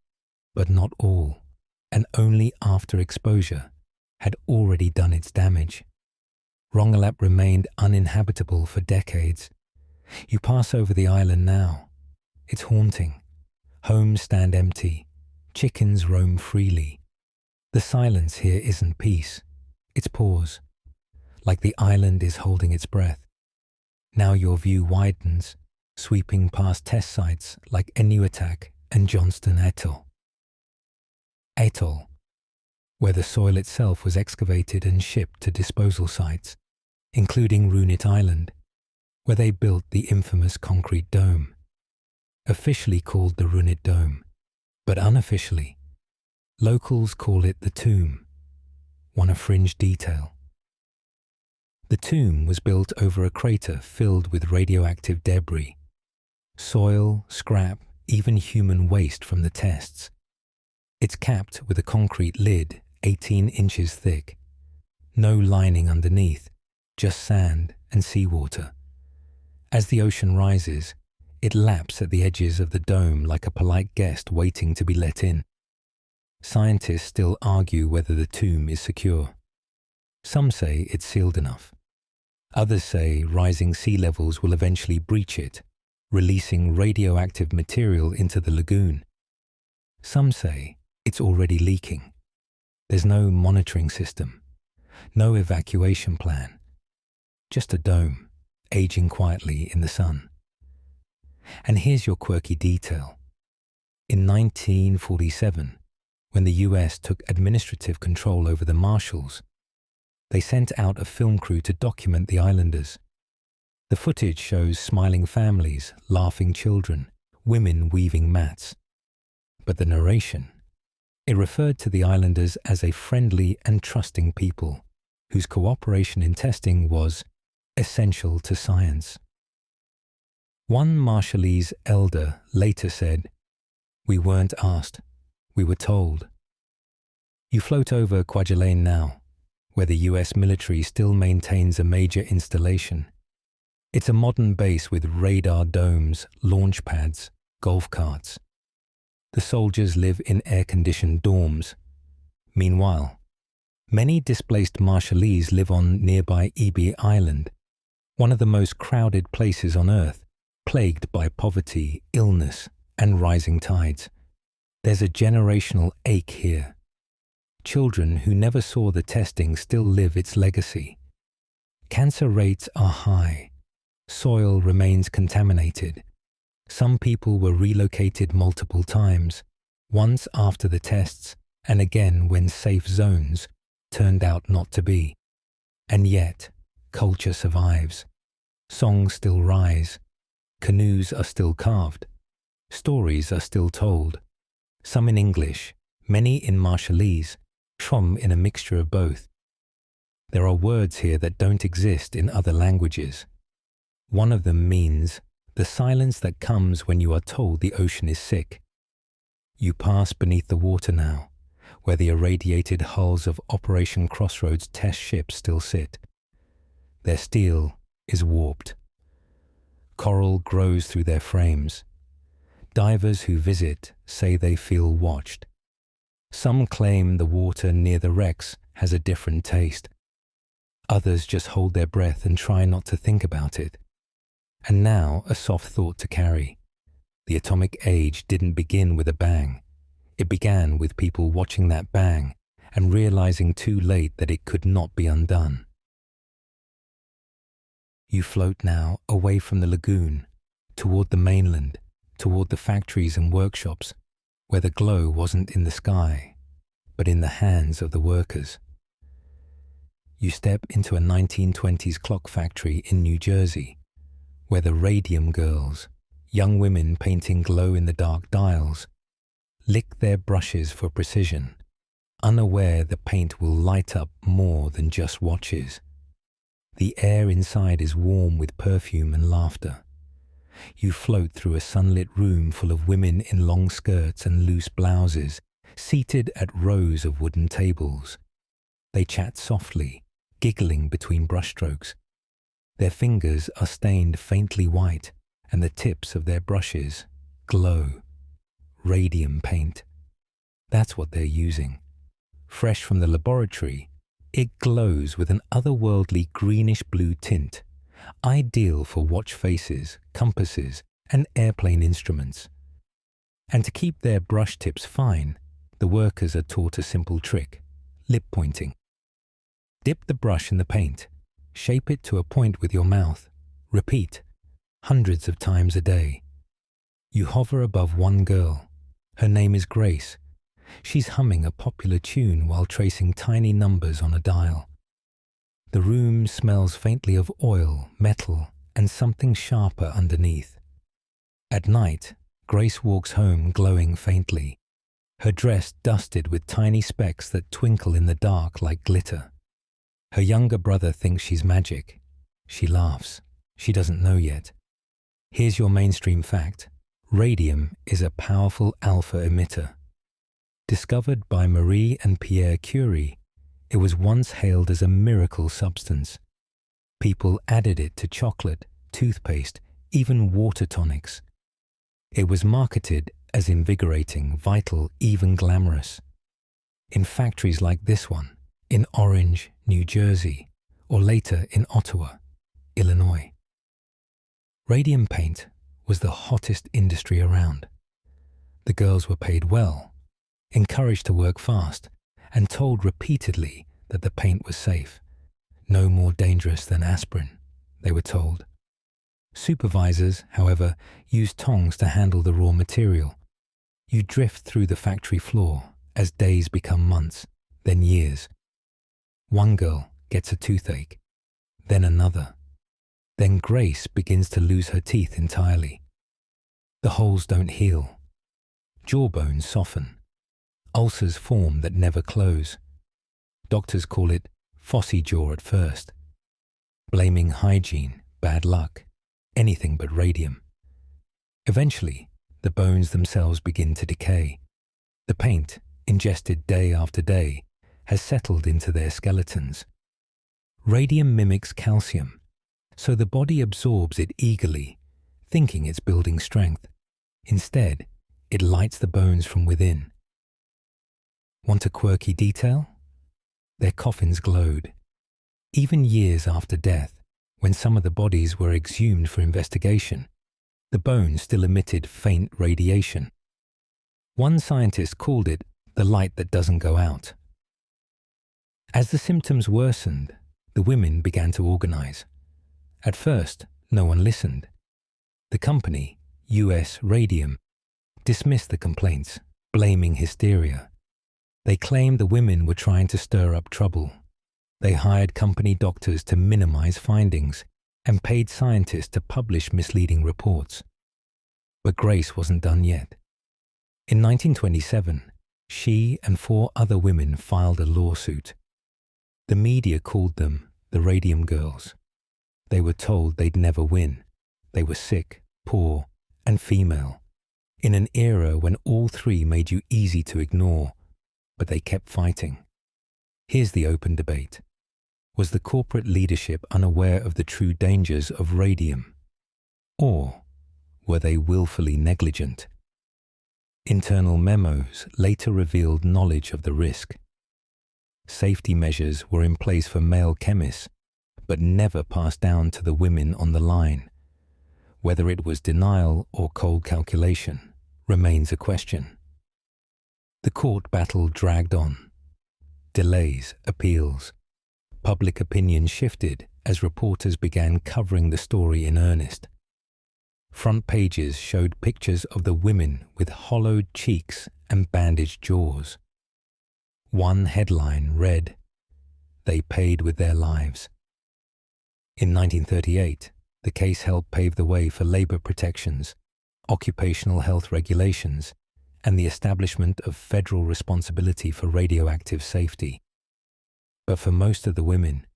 but not all, and only after exposure had already done its damage. Rongelap remained uninhabitable for decades. You pass over the island now. It's haunting. Homes stand empty. Chickens roam freely. The silence here isn't peace. It's pause. Like the island is holding its breath. Now your view widens, sweeping past test sites like Enuitak and Johnston Atoll. Atoll, where the soil itself was excavated and shipped to disposal sites, including Runit Island, where they built the infamous concrete dome. Officially called the Runit Dome, but unofficially, locals call it the tomb, one a fringe detail. The tomb was built over a crater filled with radioactive debris, soil, scrap, even human waste from the tests. It's capped with a concrete lid 18 inches thick. No lining underneath, just sand and seawater. As the ocean rises, it laps at the edges of the dome like a polite guest waiting to be let in. Scientists still argue whether the tomb is secure. Some say it's sealed enough. Others say rising sea levels will eventually breach it, releasing radioactive material into the lagoon. Some say it's already leaking. There's no monitoring system, no evacuation plan, just a dome, aging quietly in the sun. And here's your quirky detail. In 1947, when the US took administrative control over the Marshalls, they sent out a film crew to document the islanders. The footage shows smiling families, laughing children, women weaving mats. But the narration, it referred to the islanders as a friendly and trusting people whose cooperation in testing was essential to science. One Marshallese elder later said, "We weren't asked, we were told." You float over Kwajalein now, where the US military still maintains a major installation. It's a modern base with radar domes, launch pads, golf carts. The soldiers live in air-conditioned dorms. Meanwhile, many displaced Marshallese live on nearby Ibi Island, one of the most crowded places on Earth, plagued by poverty, illness, and rising tides. There's a generational ache here. Children who never saw the testing still live its legacy. Cancer rates are high. Soil remains contaminated. Some people were relocated multiple times, once after the tests and again when safe zones turned out not to be. And yet, culture survives. Songs still rise. Canoes are still carved. Stories are still told. Some in English, many in Marshallese, some in a mixture of both. There are words here that don't exist in other languages. One of them means the silence that comes when you are told the ocean is sick. You pass beneath the water now, where the irradiated hulls of Operation Crossroads test ships still sit. Their steel is warped. Coral grows through their frames. Divers who visit say they feel watched. Some claim the water near the wrecks has a different taste. Others just hold their breath and try not to think about it. And now a soft thought to carry. The atomic age didn't begin with a bang. It began with people watching that bang and realizing too late that it could not be undone. You float now away from the lagoon, toward the mainland, toward the factories and workshops, where the glow wasn't in the sky, but in the hands of the workers. you step into a 1920s clock factory in New Jersey, where the Radium Girls, young women painting glow-in-the-dark dials, lick their brushes for precision, unaware the paint will light up more than just watches. The air inside is warm with perfume and laughter. You float through a sunlit room full of women in long skirts and loose blouses, seated at rows of wooden tables. They chat softly, giggling between brushstrokes. Their fingers are stained faintly white, and the tips of their brushes glow. Radium paint. That's what they're using. Fresh from the laboratory, it glows with an otherworldly greenish-blue tint, ideal for watch faces, compasses, and airplane instruments. And to keep their brush tips fine, the workers are taught a simple trick: lip pointing. Dip the brush in the paint, shape it to a point with your mouth, repeat, hundreds of times a day. You hover above one girl. Her name is Grace. She's humming a popular tune while tracing tiny numbers on a dial. The room smells faintly of oil, metal, and something sharper underneath. At night, Grace walks home glowing faintly, her dress dusted with tiny specks that twinkle in the dark like glitter. Her younger brother thinks she's magic. She laughs. She doesn't know yet. Here's your mainstream fact. Radium is a powerful alpha emitter. Discovered by Marie and Pierre Curie, it was once hailed as a miracle substance. People added it to chocolate, toothpaste, even water tonics. It was marketed as invigorating, vital, even glamorous. In factories like this one, in Orange, New Jersey, or later in Ottawa, Illinois. Radium paint was the hottest industry around. The girls were paid well, encouraged to work fast, and told repeatedly that the paint was safe. No more dangerous than aspirin, they were told. Supervisors, however, used tongs to handle the raw material. You drift through the factory floor as days become months, then years. One girl gets a toothache, then another. Then Grace begins to lose her teeth entirely. The holes don't heal. Jawbones soften. Ulcers form that never close. Doctors call it phossy jaw at first, blaming hygiene, bad luck, anything but radium. Eventually, the bones themselves begin to decay. The paint, ingested day after day, has settled into their skeletons. Radium mimics calcium, so the body absorbs it eagerly, thinking it's building strength. Instead, it lights the bones from within. Want a quirky detail? Their coffins glowed. Even years after death, when some of the bodies were exhumed for investigation, the bones still emitted faint radiation. One scientist called it the light that doesn't go out. As the symptoms worsened, the women began to organize. At first, no one listened. The company, US Radium, dismissed the complaints, blaming hysteria. They claimed the women were trying to stir up trouble. They hired company doctors to minimize findings and paid scientists to publish misleading reports. But Grace wasn't done yet. In 1927, she and 4 other women filed a lawsuit. The media called them the Radium Girls. They were told they'd never win. They were sick, poor, and female, in an era when all 3 made you easy to ignore, but they kept fighting. Here's the open debate. Was the corporate leadership unaware of the true dangers of radium? Or were they willfully negligent? Internal memos later revealed knowledge of the risk. Safety measures were in place for male chemists, but never passed down to the women on the line. Whether it was denial or cold calculation remains a question. The court battle dragged on. Delays, appeals. Public opinion shifted as reporters began covering the story in earnest. Front pages showed pictures of the women with hollowed cheeks and bandaged jaws. One headline read, they paid with their lives. In 1938, the case helped pave the way for labor protections, occupational health regulations, and the establishment of federal responsibility for radioactive safety. But for most of the women,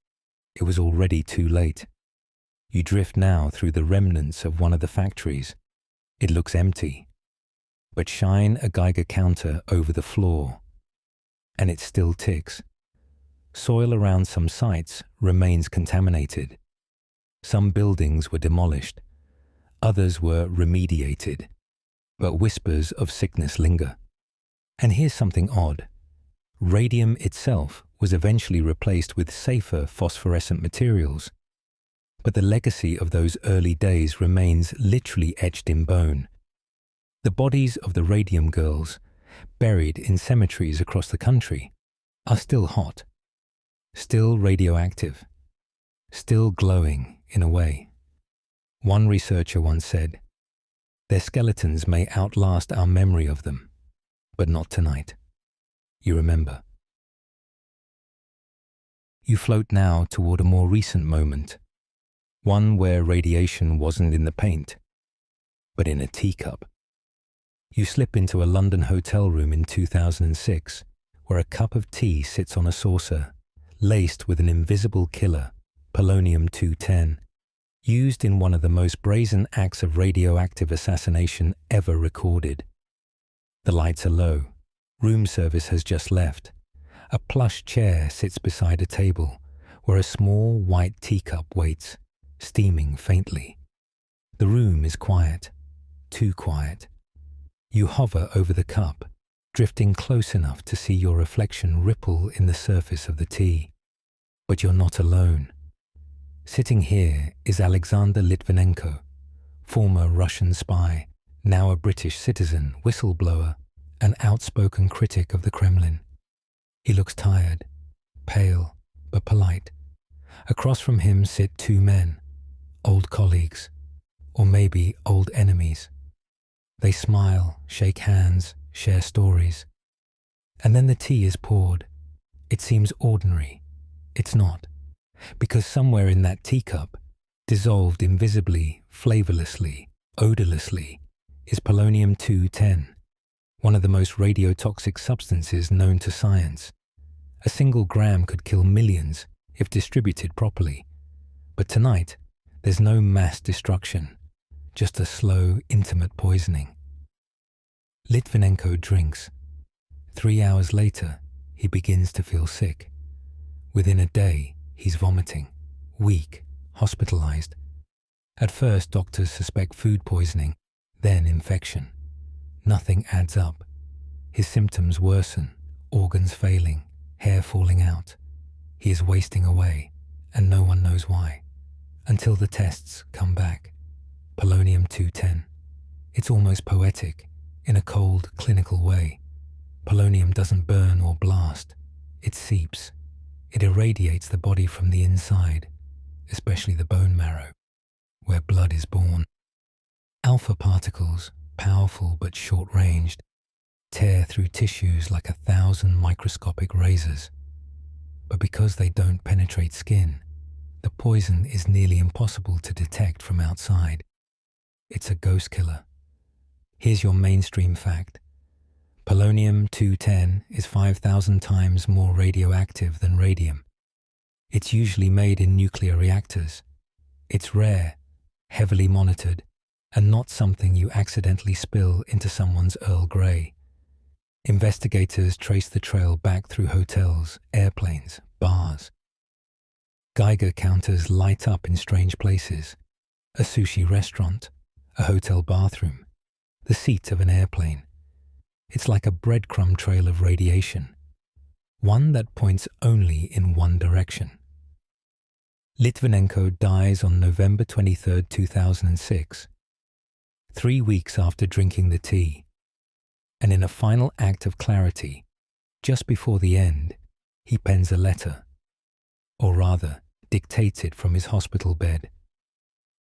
it was already too late. You drift now through the remnants of one of the factories. It looks empty, but shine a Geiger counter over the floor, and it still ticks. Soil around some sites remains contaminated. Some buildings were demolished, others were remediated, but whispers of sickness linger. And here's something odd. Radium itself was eventually replaced with safer phosphorescent materials, but the legacy of those early days remains literally etched in bone. The bodies of the Radium Girls, buried in cemeteries across the country, are still hot, still radioactive, still glowing in a way. One researcher once said, "Their skeletons may outlast our memory of them, but not tonight." You remember. You float now toward a more recent moment, one where radiation wasn't in the paint, but in a teacup. You slip into a London hotel room in 2006, where a cup of tea sits on a saucer, laced with an invisible killer, Polonium-210, used in one of the most brazen acts of radioactive assassination ever recorded. The lights are low. Room service has just left. A plush chair sits beside a table, where a small white teacup waits, steaming faintly. The room is quiet, too quiet. You hover over the cup, drifting close enough to see your reflection ripple in the surface of the tea. But you're not alone. Sitting here is Alexander Litvinenko, former Russian spy, now a British citizen, whistleblower, an outspoken critic of the Kremlin. He looks tired, pale, but polite. Across from him sit two men, old colleagues, or maybe old enemies. They smile, shake hands, share stories. And then the tea is poured. It seems ordinary. It's not. Because somewhere in that teacup, dissolved invisibly, flavorlessly, odorlessly, is Polonium-210, one of the most radiotoxic substances known to science. A single gram could kill millions if distributed properly. But tonight, there's no mass destruction, just a slow, intimate poisoning. Litvinenko drinks. 3 hours later, he begins to feel sick. Within a day, he's vomiting, weak, hospitalized. At first, doctors suspect food poisoning, then infection. Nothing adds up. His symptoms worsen, organs failing, hair falling out. He is wasting away, and no one knows why. Until the tests come back. Polonium-210. It's almost poetic, in a cold, clinical way. Polonium doesn't burn or blast. It seeps. It irradiates the body from the inside, especially the bone marrow, where blood is born. Alpha particles, powerful but short-ranged, tear through tissues like 1,000 microscopic razors. But because they don't penetrate skin, the poison is nearly impossible to detect from outside. It's a ghost killer. Here's your mainstream fact. Polonium-210 is 5,000 times more radioactive than radium. It's usually made in nuclear reactors. It's rare, heavily monitored, and not something you accidentally spill into someone's Earl Grey. Investigators trace the trail back through hotels, airplanes, bars. Geiger counters light up in strange places. A sushi restaurant, a hotel bathroom, the seat of an airplane. It's like a breadcrumb trail of radiation, one that points only in one direction. Litvinenko dies on November 23, 2006, 3 weeks after drinking the tea, and in a final act of clarity, just before the end, he pens a letter, or rather, dictates it from his hospital bed.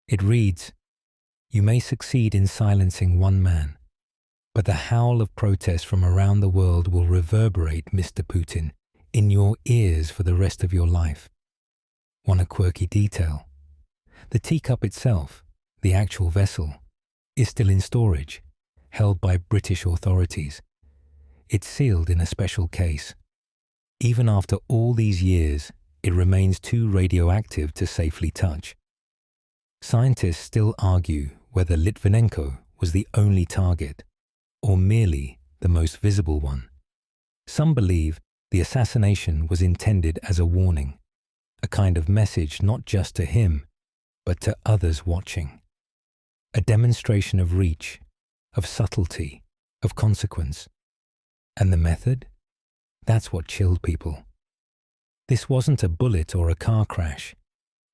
It reads, "You may succeed in silencing one man, but the howl of protest from around the world will reverberate, Mr. Putin, in your ears for the rest of your life. Want a quirky detail? The teacup itself, the actual vessel, is still in storage, held by British authorities. It's sealed in a special case. Even after all these years, it remains too radioactive to safely touch. Scientists still argue whether Litvinenko was the only target, or merely the most visible one. Some believe the assassination was intended as a warning, a kind of message not just to him, but to others watching. A demonstration of reach, of subtlety, of consequence. And the method? That's what chilled people. This wasn't a bullet or a car crash.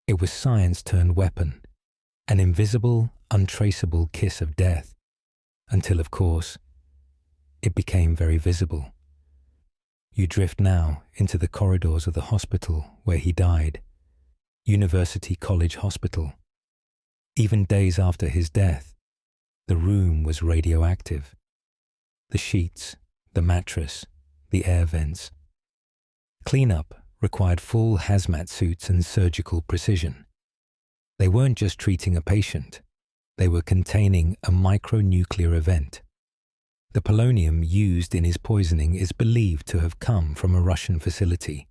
It was science turned weapon, an invisible, untraceable kiss of death, until, of course, it became very visible. You drift now into the corridors of the hospital where he died, University College Hospital. Even days after his death, the room was radioactive. The sheets, the mattress, the air vents. Cleanup required full hazmat suits and surgical precision. They weren't just treating a patient, they were containing a micronuclear event. The polonium used in his poisoning is believed to have come from a Russian facility.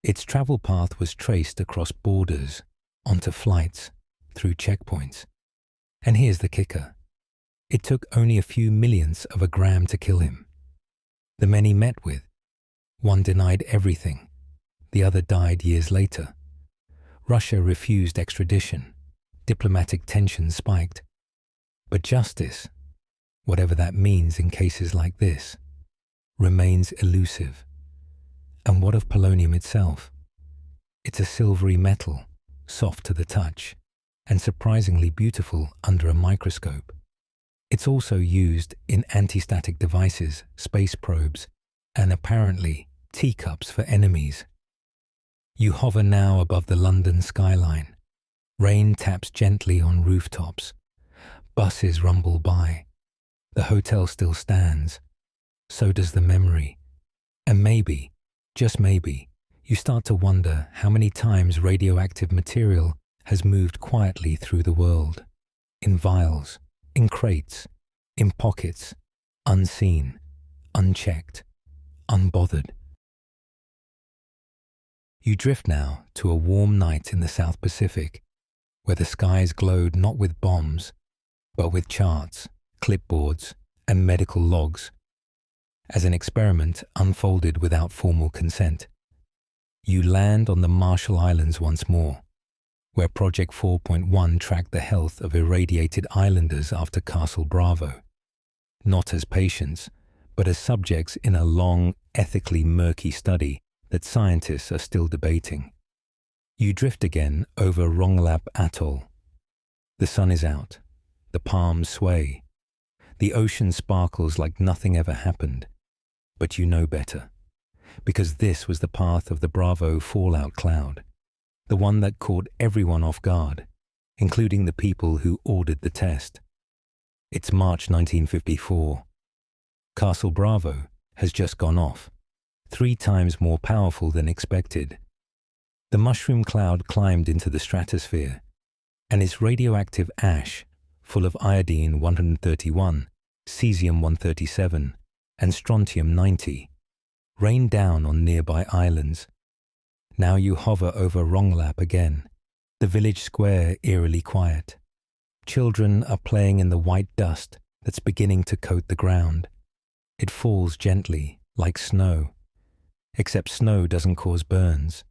Its travel path was traced across borders, onto flights, through checkpoints. And here's the kicker. It took only a few millionths of a gram to kill him. The men he met with, one denied everything, the other died years later. Russia refused extradition. Diplomatic tensions spiked. But justice, whatever that means in cases like this, remains elusive. And what of polonium itself? It's a silvery metal, soft to the touch, and surprisingly beautiful under a microscope. It's also used in anti-static devices, space probes, and apparently teacups for enemies. You hover now above the London skyline. Rain taps gently on rooftops. Buses rumble by. The hotel still stands. So does the memory. And maybe, just maybe, you start to wonder how many times radioactive material has moved quietly through the world. In vials, in crates, in pockets, unseen, unchecked, unbothered. You drift now to a warm night in the South Pacific, where the skies glowed not with bombs, but with charts, clipboards, and medical logs, as an experiment unfolded without formal consent. You land on the Marshall Islands once more, where Project 4.1 tracked the health of irradiated islanders after Castle Bravo, not as patients, but as subjects in a long, ethically murky study that scientists are still debating. You drift again over Rongelap Atoll. The sun is out, the palms sway, the ocean sparkles like nothing ever happened, but you know better, because this was the path of the Bravo fallout cloud, the one that caught everyone off guard, including the people who ordered the test. It's March 1954. Castle Bravo has just gone off, 3 times more powerful than expected. The mushroom cloud climbed into the stratosphere, and its radioactive ash, full of iodine-131, cesium-137, and strontium-90, rained down on nearby islands. Now you hover over Rongelap again, the village square eerily quiet. Children are playing in the white dust that's beginning to coat the ground. It falls gently, like snow. Except snow doesn't cause burns.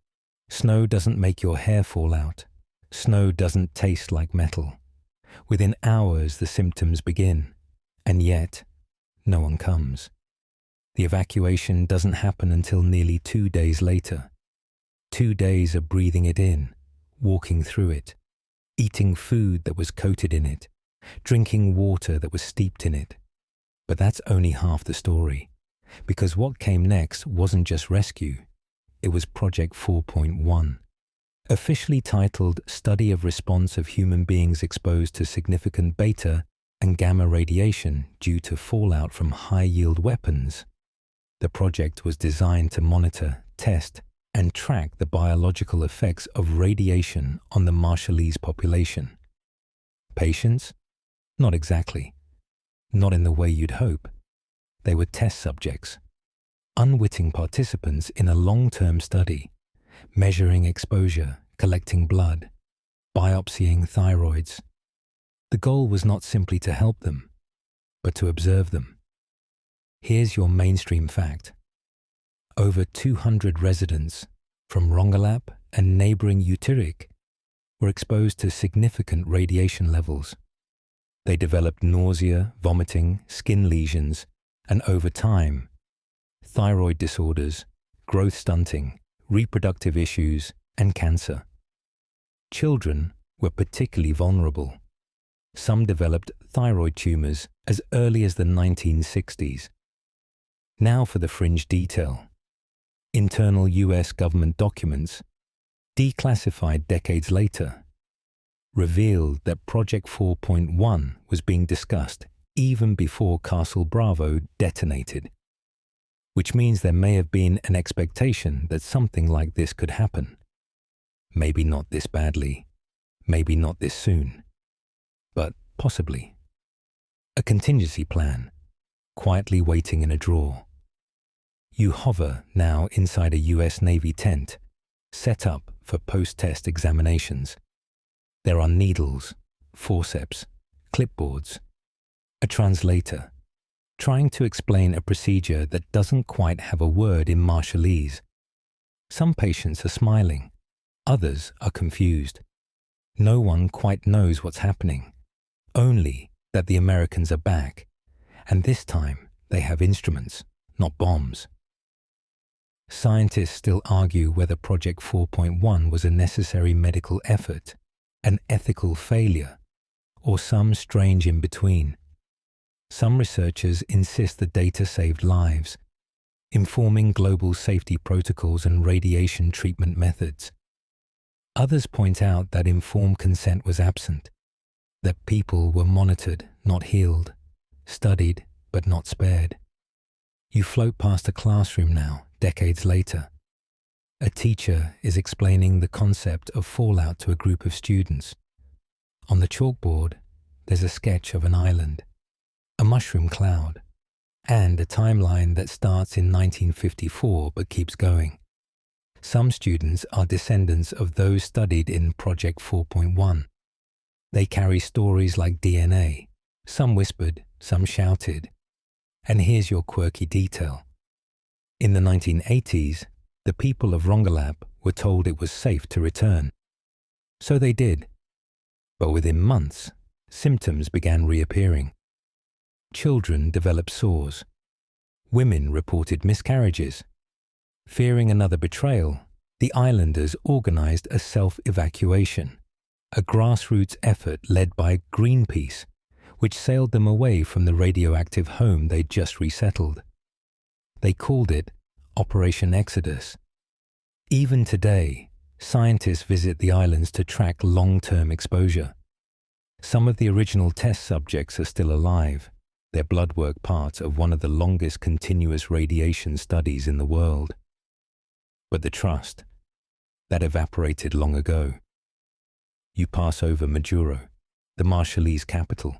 Snow doesn't make your hair fall out. Snow doesn't taste like metal. Within hours the symptoms begin, and yet no one comes. The evacuation doesn't happen until nearly 2 days later. 2 days of breathing it in, walking through it, eating food that was coated in it, drinking water that was steeped in it. But that's only half the story, because what came next wasn't just rescue, it was Project 4.1. Officially titled Study of Response of Human Beings Exposed to Significant Beta and Gamma Radiation Due to Fallout from High-Yield Weapons. The project was designed to monitor test and track the biological effects of radiation on the Marshallese population. Patients? Not exactly. Not in the way you'd hope. They were test subjects, unwitting participants in a long-term study, measuring exposure, collecting blood, biopsying thyroids. The goal was not simply to help them, but to observe them. Here's your mainstream fact. Over 200 residents from Rongelap and neighboring Utrecht were exposed to significant radiation levels. They developed nausea, vomiting, skin lesions, and over time, thyroid disorders, growth stunting, reproductive issues, and cancer. Children were particularly vulnerable. Some developed thyroid tumors as early as the 1960s. Now for the fringe detail. Internal US government documents, declassified decades later, revealed that Project 4.1 was being discussed even before Castle Bravo detonated, which means there may have been an expectation that something like this could happen. Maybe not this badly, maybe not this soon, but possibly. A contingency plan, quietly waiting in a drawer. You hover now inside a US Navy tent, set up for post-test examinations. There are needles, forceps, clipboards, a translator, trying to explain a procedure that doesn't quite have a word in Marshallese. Some patients are smiling, others are confused. No one quite knows what's happening, only that the Americans are back, and this time they have instruments, not bombs. Scientists still argue whether Project 4.1 was a necessary medical effort, an ethical failure, or some strange in-between. Some researchers insist the data saved lives, informing global safety protocols and radiation treatment methods. Others point out that informed consent was absent, that people were monitored, not healed, studied, but not spared. You float past a classroom now, decades later. A teacher is explaining the concept of fallout to a group of students. On the chalkboard, there's a sketch of an island, a mushroom cloud, and a timeline that starts in 1954 but keeps going. Some students are descendants of those studied in Project 4.1. They carry stories like DNA, some whispered, some shouted. And here's your quirky detail. In the 1980s, the people of Rongelap were told it was safe to return. So they did. But within months, symptoms began reappearing. Children developed sores. Women reported miscarriages. Fearing another betrayal, the islanders organized a self-evacuation, a grassroots effort led by Greenpeace, which sailed them away from the radioactive home they'd just resettled. They called it Operation Exodus. Even today, scientists visit the islands to track long-term exposure. Some of the original test subjects are still alive, their blood work part of one of the longest continuous radiation studies in the world. But the trust, that evaporated long ago. You pass over Majuro, the Marshallese capital.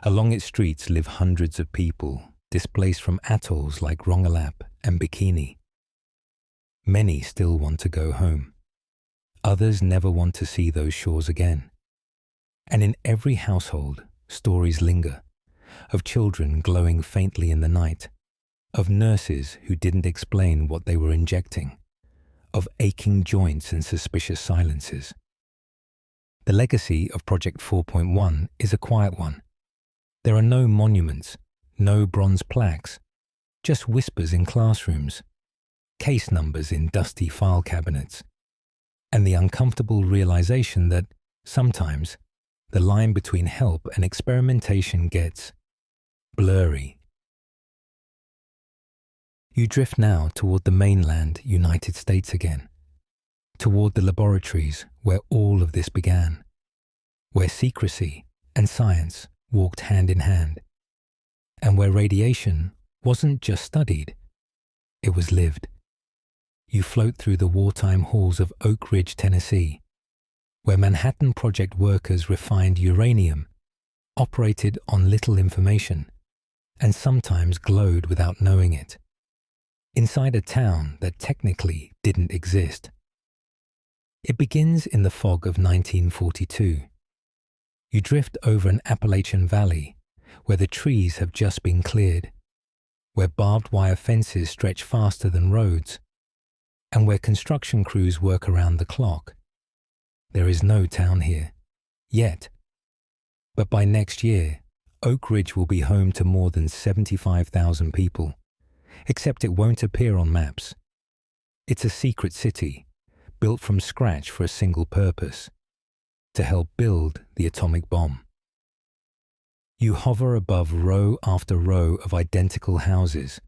Along its streets live hundreds of people, displaced from atolls like Rongelap and Bikini. Many still want to go home. Others never want to see those shores again. And in every household, stories linger, of children glowing faintly in the night, of nurses who didn't explain what they were injecting, of aching joints and suspicious silences. The legacy of Project 4.1 is a quiet one. There are no monuments, no bronze plaques, just whispers in classrooms, case numbers in dusty file cabinets, and the uncomfortable realization that sometimes the line between help and experimentation gets blurry. You drift now toward the mainland United States again, toward the laboratories where all of this began, where secrecy and science walked hand in hand, and where radiation wasn't just studied, it was lived. you float through the wartime halls of Oak Ridge, Tennessee, where Manhattan Project workers refined uranium, operated on little information, and sometimes glowed without knowing it, inside a town that technically didn't exist. It begins in the fog of 1942. You drift over an Appalachian valley where the trees have just been cleared, where barbed wire fences stretch faster than roads, and where construction crews work around the clock. There is no town here, yet. But by next year, Oak Ridge will be home to more than 75,000 people, except it won't appear on maps. It's a secret city, built from scratch for a single purpose: to help build the atomic bomb. You hover above row after row of identical houses,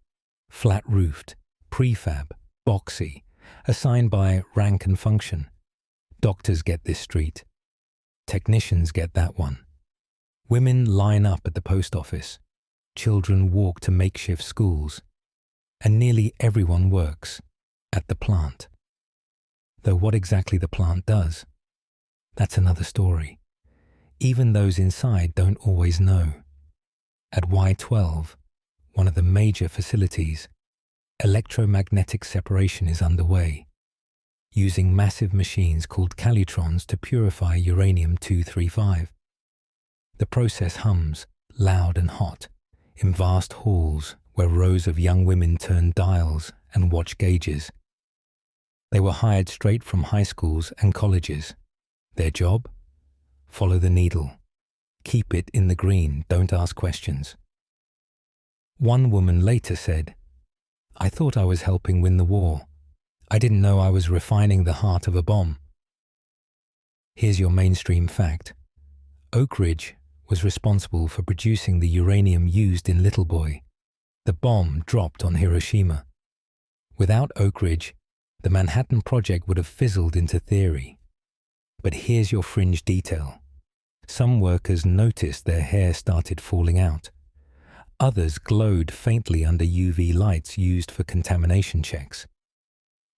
flat-roofed, prefab, boxy, assigned by rank and function. Doctors get this street. Technicians get that one. Women line up at the post office. Children walk to makeshift schools. And nearly everyone works at the plant. Though what exactly the plant does, that's another story. Even those inside don't always know. At Y12, one of the major facilities, electromagnetic separation is underway, using massive machines called calutrons to purify uranium-235. The process hums, loud and hot, in vast halls where rows of young women turn dials and watch gauges. They were hired straight from high schools and colleges. Their job? Follow the needle. Keep it in the green, don't ask questions. One woman later said, "I thought I was helping win the war. I didn't know I was refining the heart of a bomb." Here's your mainstream fact. Oak Ridge was responsible for producing the uranium used in Little Boy, the bomb dropped on Hiroshima. Without Oak Ridge, the Manhattan Project would have fizzled into theory. But here's your fringe detail. Some workers noticed their hair started falling out. Others glowed faintly under UV lights used for contamination checks.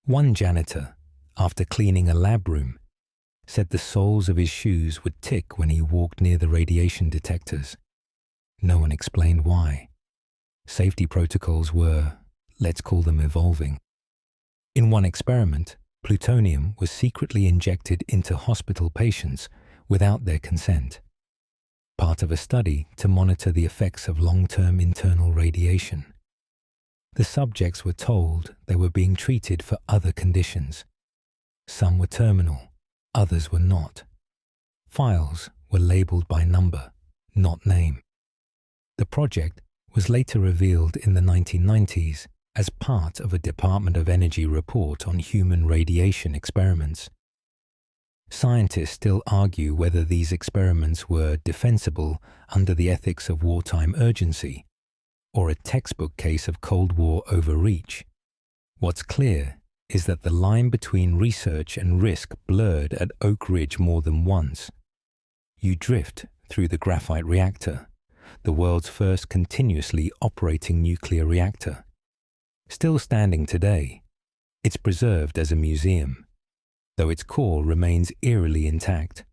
One janitor, after cleaning a lab room, said the soles of his shoes would tick when he walked near the radiation detectors. No one explained why. Safety protocols were, let's call them, evolving. In one experiment, plutonium was secretly injected into hospital patients without their consent, part of a study to monitor the effects of long-term internal radiation. The subjects were told they were being treated for other conditions. Some were terminal, others were not. Files were labeled by number, not name. The project was later revealed in the 1990s as part of a Department of Energy report on human radiation experiments. Scientists still argue whether these experiments were defensible under the ethics of wartime urgency, or a textbook case of Cold War overreach. What's clear is that the line between research and risk blurred at Oak Ridge more than once. You drift through the graphite reactor, the world's first continuously operating nuclear reactor. Still standing today, it's preserved as a museum, though its core remains eerily intact.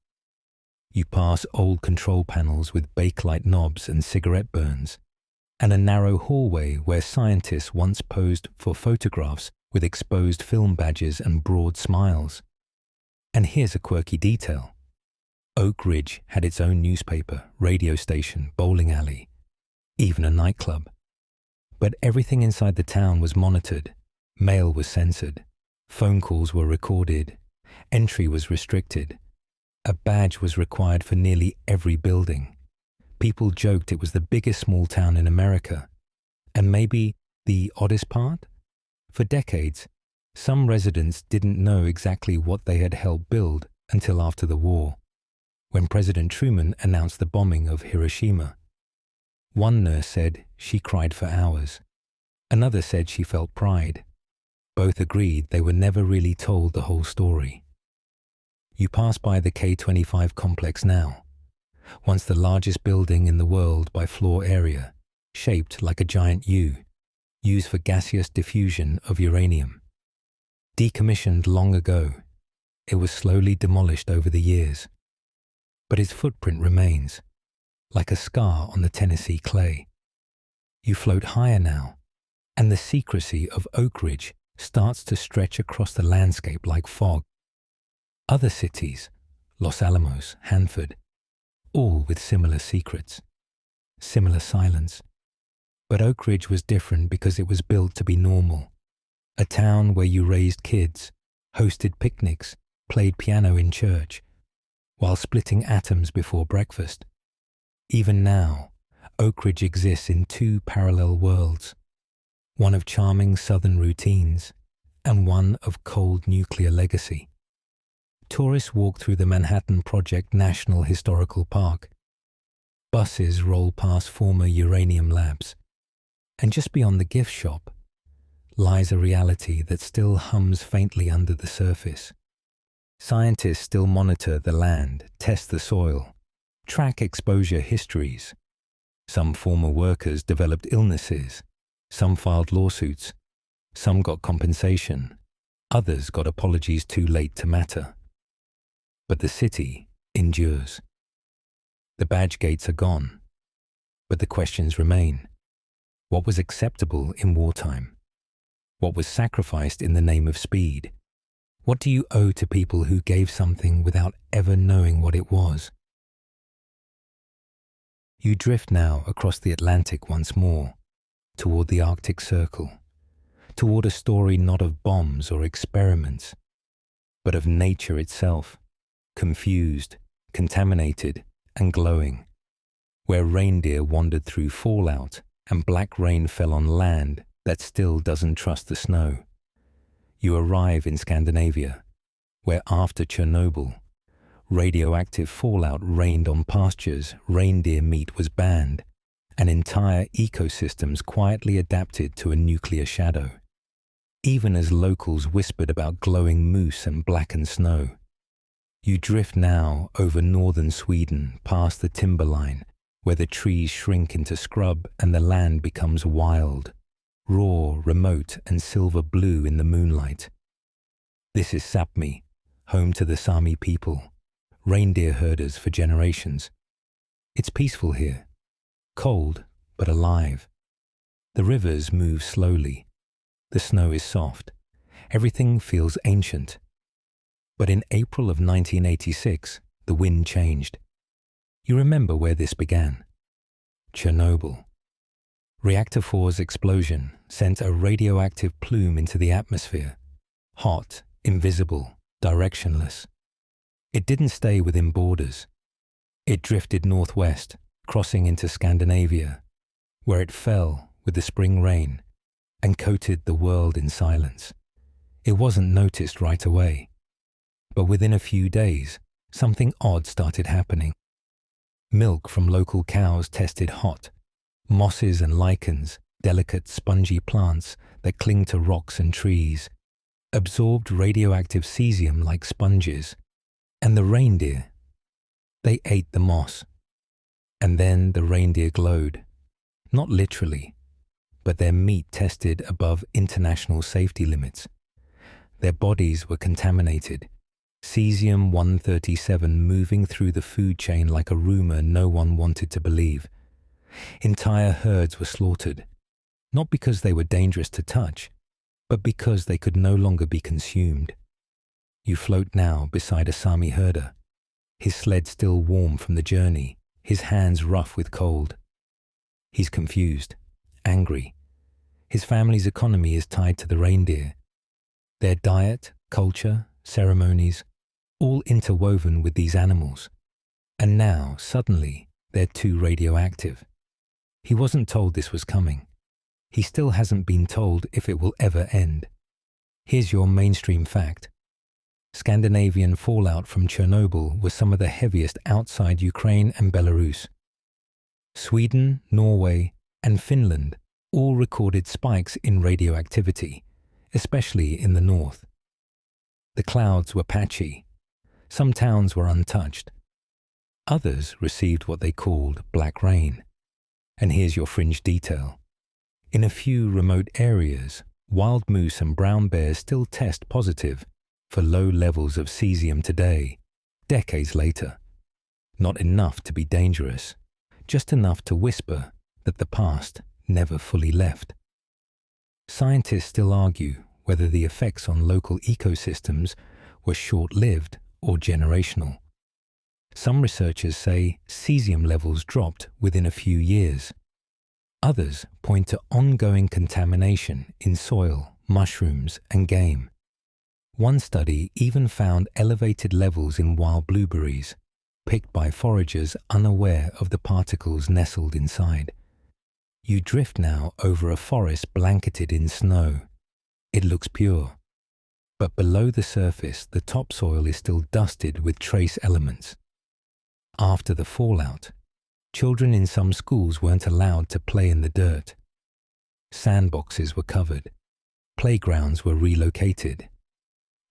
You pass old control panels with bakelite knobs and cigarette burns, and a narrow hallway where scientists once posed for photographs with exposed film badges and broad smiles. And here's a quirky detail. Oak Ridge had its own newspaper, radio station, bowling alley, even a nightclub. But everything inside the town was monitored, mail was censored, phone calls were recorded, entry was restricted. A badge was required for nearly every building. People joked it was the biggest small town in America. And maybe the oddest part? For decades, some residents didn't know exactly what they had helped build until after the war, when President Truman announced the bombing of Hiroshima. One nurse said she cried for hours. Another said she felt pride. Both agreed they were never really told the whole story. You pass by the K25 complex now, once the largest building in the world by floor area, shaped like a giant U, used for gaseous diffusion of uranium. Decommissioned long ago, it was slowly demolished over the years. But its footprint remains, like a scar on the Tennessee clay. You float higher now, and the secrecy of Oak Ridge starts to stretch across the landscape like fog. Other cities, Los Alamos, Hanford, all with similar secrets, similar silence. But Oak Ridge was different because it was built to be normal. A town where you raised kids, hosted picnics, played piano in church, while splitting atoms before breakfast. Even now, Oak Ridge exists in two parallel worlds, one of charming southern routines and one of cold nuclear legacy. Tourists walk through the Manhattan Project National Historical Park. Buses roll past former uranium labs. And just beyond the gift shop lies a reality that still hums faintly under the surface. Scientists still monitor the land, test the soil, track exposure histories. Some former workers developed illnesses. Some filed lawsuits. Some got compensation. Others got apologies too late to matter. But the city endures. The badge gates are gone. But the questions remain. What was acceptable in wartime? What was sacrificed in the name of speed? What do you owe to people who gave something without ever knowing what it was? You drift now across the Atlantic once more, toward the Arctic Circle, toward a story not of bombs or experiments, but of nature itself, confused, contaminated, and glowing, where reindeer wandered through fallout and black rain fell on land that still doesn't trust the snow. You arrive in Scandinavia, where after Chernobyl, radioactive fallout rained on pastures, reindeer meat was banned, and entire ecosystems quietly adapted to a nuclear shadow, even as locals whispered about glowing moose and blackened snow. You drift now over northern Sweden past the timberline, where the trees shrink into scrub and the land becomes wild, raw, remote, and silver blue in the moonlight. This is Sapmi, home to the Sami people, reindeer herders for generations. It's peaceful here, cold but alive. The rivers move slowly. The snow is soft. Everything feels ancient. But in April of 1986, the wind changed. You remember where this began. Chernobyl. Reactor 4's explosion sent a radioactive plume into the atmosphere, hot, invisible, directionless. It didn't stay within borders. It drifted northwest, crossing into Scandinavia, where it fell with the spring rain and coated the world in silence. It wasn't noticed right away, but within a few days, something odd started happening. Milk from local cows tested hot. Mosses and lichens, delicate spongy plants that cling to rocks and trees, absorbed radioactive cesium like sponges. And the reindeer, they ate the moss. And then the reindeer glowed. Not literally, but their meat tested above international safety limits. Their bodies were contaminated. Cesium-137 moving through the food chain like a rumor no one wanted to believe. Entire herds were slaughtered, not because they were dangerous to touch, but because they could no longer be consumed. You float now beside a Sami herder, his sled still warm from the journey, his hands rough with cold. He's confused, angry. His family's economy is tied to the reindeer. Their diet, culture, ceremonies, all interwoven with these animals. And now, suddenly, they're too radioactive. He wasn't told this was coming. He still hasn't been told if it will ever end. Here's your mainstream fact. Scandinavian fallout from Chernobyl was some of the heaviest outside Ukraine and Belarus. Sweden, Norway, and Finland all recorded spikes in radioactivity, especially in the north. The clouds were patchy. Some towns were untouched. Others received what they called black rain. And here's your fringe detail. In a few remote areas, Wild moose and brown bears still test positive for low levels of cesium today, decades later. Not enough to be dangerous, just enough to whisper that the past never fully left. Scientists still argue whether the effects on local ecosystems were short-lived or generational. Some researchers say cesium levels dropped within a few years. Others point to ongoing contamination in soil, mushrooms, and game. One study even found elevated levels in wild blueberries, picked by foragers unaware of the particles nestled inside. You drift now over a forest blanketed in snow. It looks pure, but below the surface, the topsoil is still dusted with trace elements. After the fallout, children in some schools weren't allowed to play in the dirt. Sandboxes were covered. Playgrounds were relocated.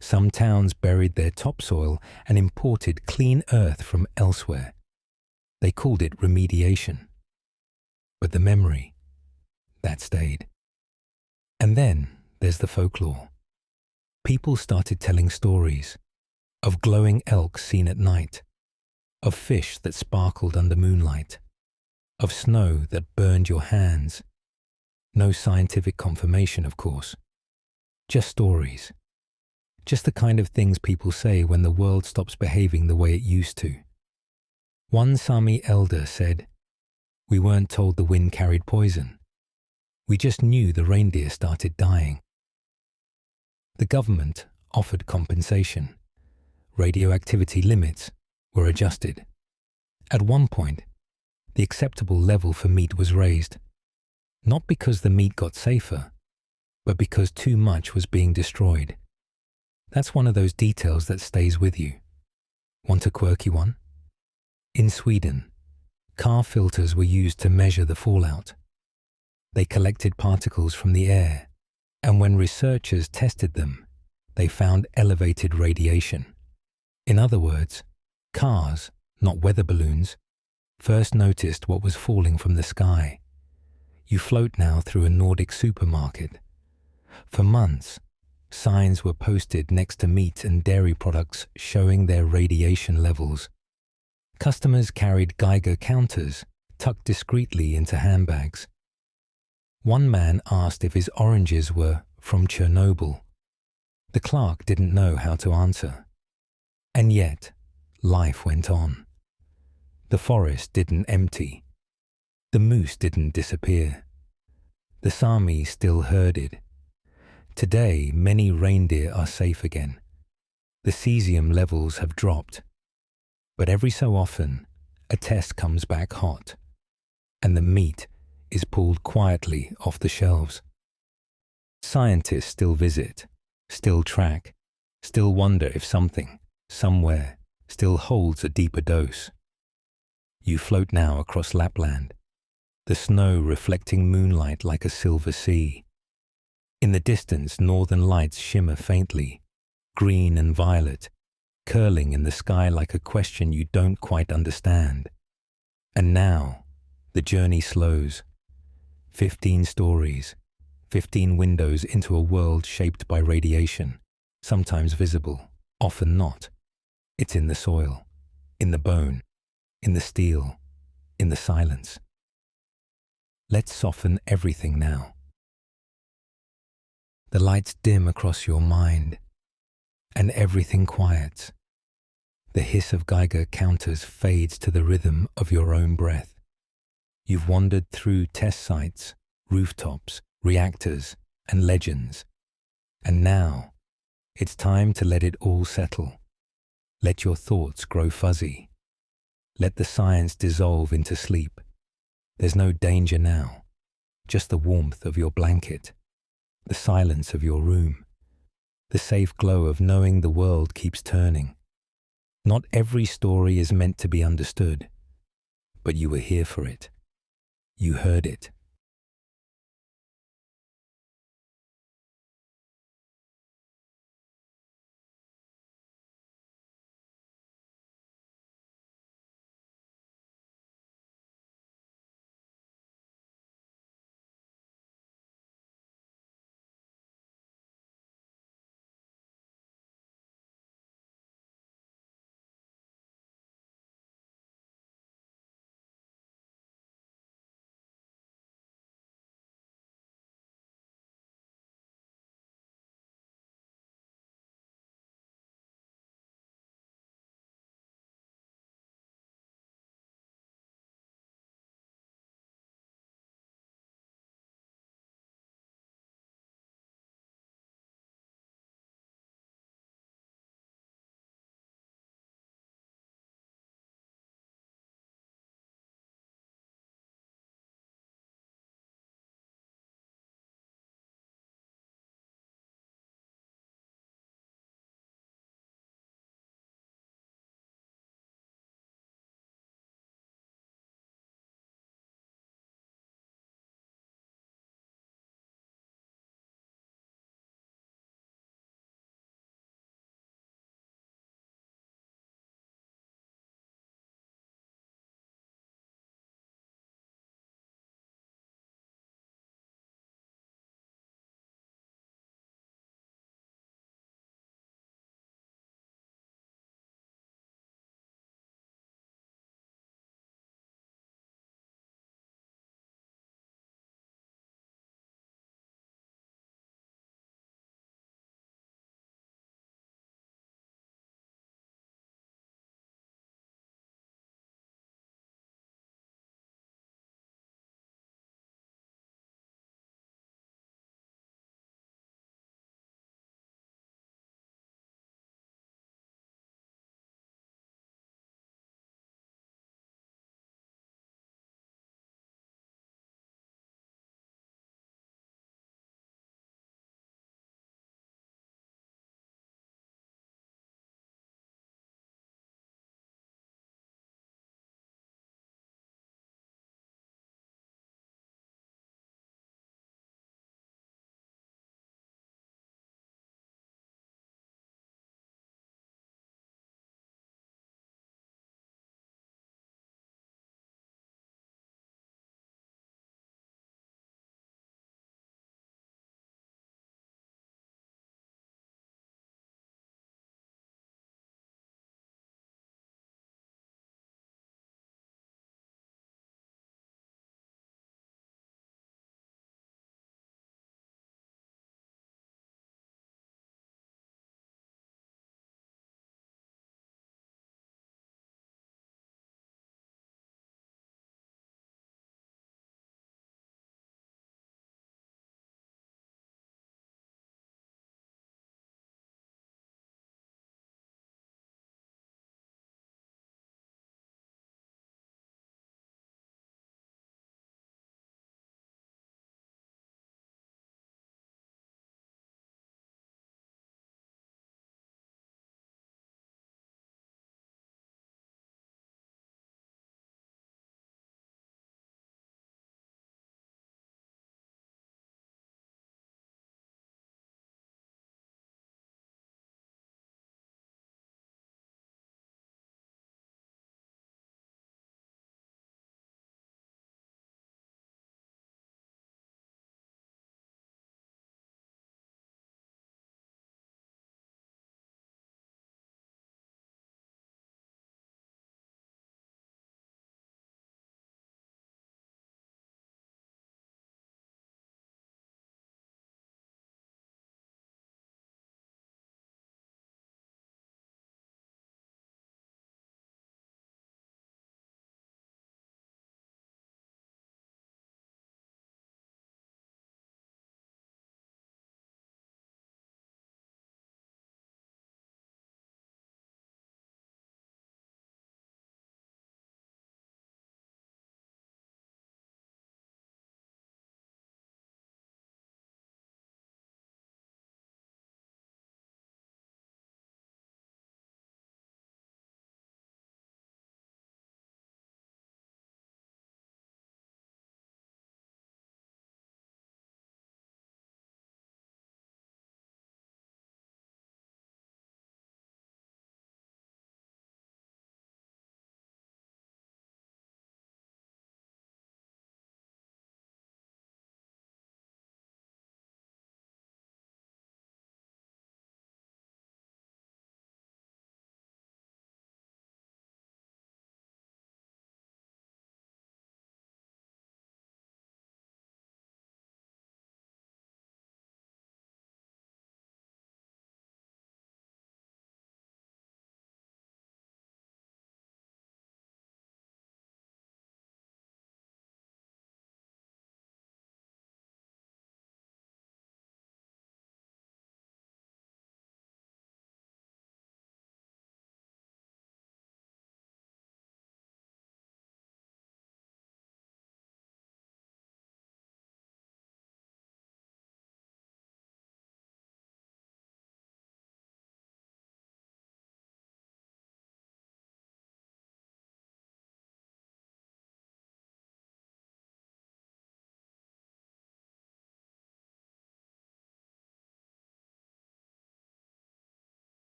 Some towns buried their topsoil and imported clean earth from elsewhere. They called it remediation. But the memory, that stayed. And then there's the folklore. People started telling stories of glowing elk seen at night, of fish that sparkled under moonlight, of snow that burned your hands. No scientific confirmation, of course. Just stories. Just the kind of things people say when the world stops behaving the way it used to. One Sami elder said, "We weren't told the wind carried poison. We just knew the reindeer started dying." The government offered compensation. Radioactivity limits were adjusted. At one point, the acceptable level for meat was raised, not because the meat got safer, but because too much was being destroyed. That's one of those details that stays with you. Want a quirky one? In Sweden, car filters were used to measure the fallout. They collected particles from the air, and when researchers tested them, they found elevated radiation. In other words, cars, not weather balloons, first noticed what was falling from the sky. You float now through a Nordic supermarket. For months, signs were posted next to meat and dairy products showing their radiation levels. Customers carried Geiger counters tucked discreetly into handbags. One man asked if his oranges were from Chernobyl. The clerk didn't know how to answer. And yet, life went on. The forest didn't empty. The moose didn't disappear. The Sami still herded. Today, many reindeer are safe again. The cesium levels have dropped. But every so often, a test comes back hot, and the meat is pulled quietly off the shelves. Scientists still visit, still track, still wonder if something, somewhere, still holds a deeper dose. You float now across Lapland, the snow reflecting moonlight like a silver sea. In the distance, northern lights shimmer faintly, green and violet, curling in the sky like a question you don't quite understand. And now, the journey slows. 15 stories, 15 windows into a world shaped by radiation, sometimes visible, often not. It's in the soil, in the bone, in the steel, in the silence. Let's soften everything now. The lights dim across your mind, and everything quiets. The hiss of Geiger counters fades to the rhythm of your own breath. You've wandered through test sites, rooftops, reactors, and legends. And now, it's time to let it all settle. Let your thoughts grow fuzzy. Let the science dissolve into sleep. There's no danger now, just the warmth of your blanket, the silence of your room, the safe glow of knowing the world keeps turning. Not every story is meant to be understood, but you were here for it. You heard it.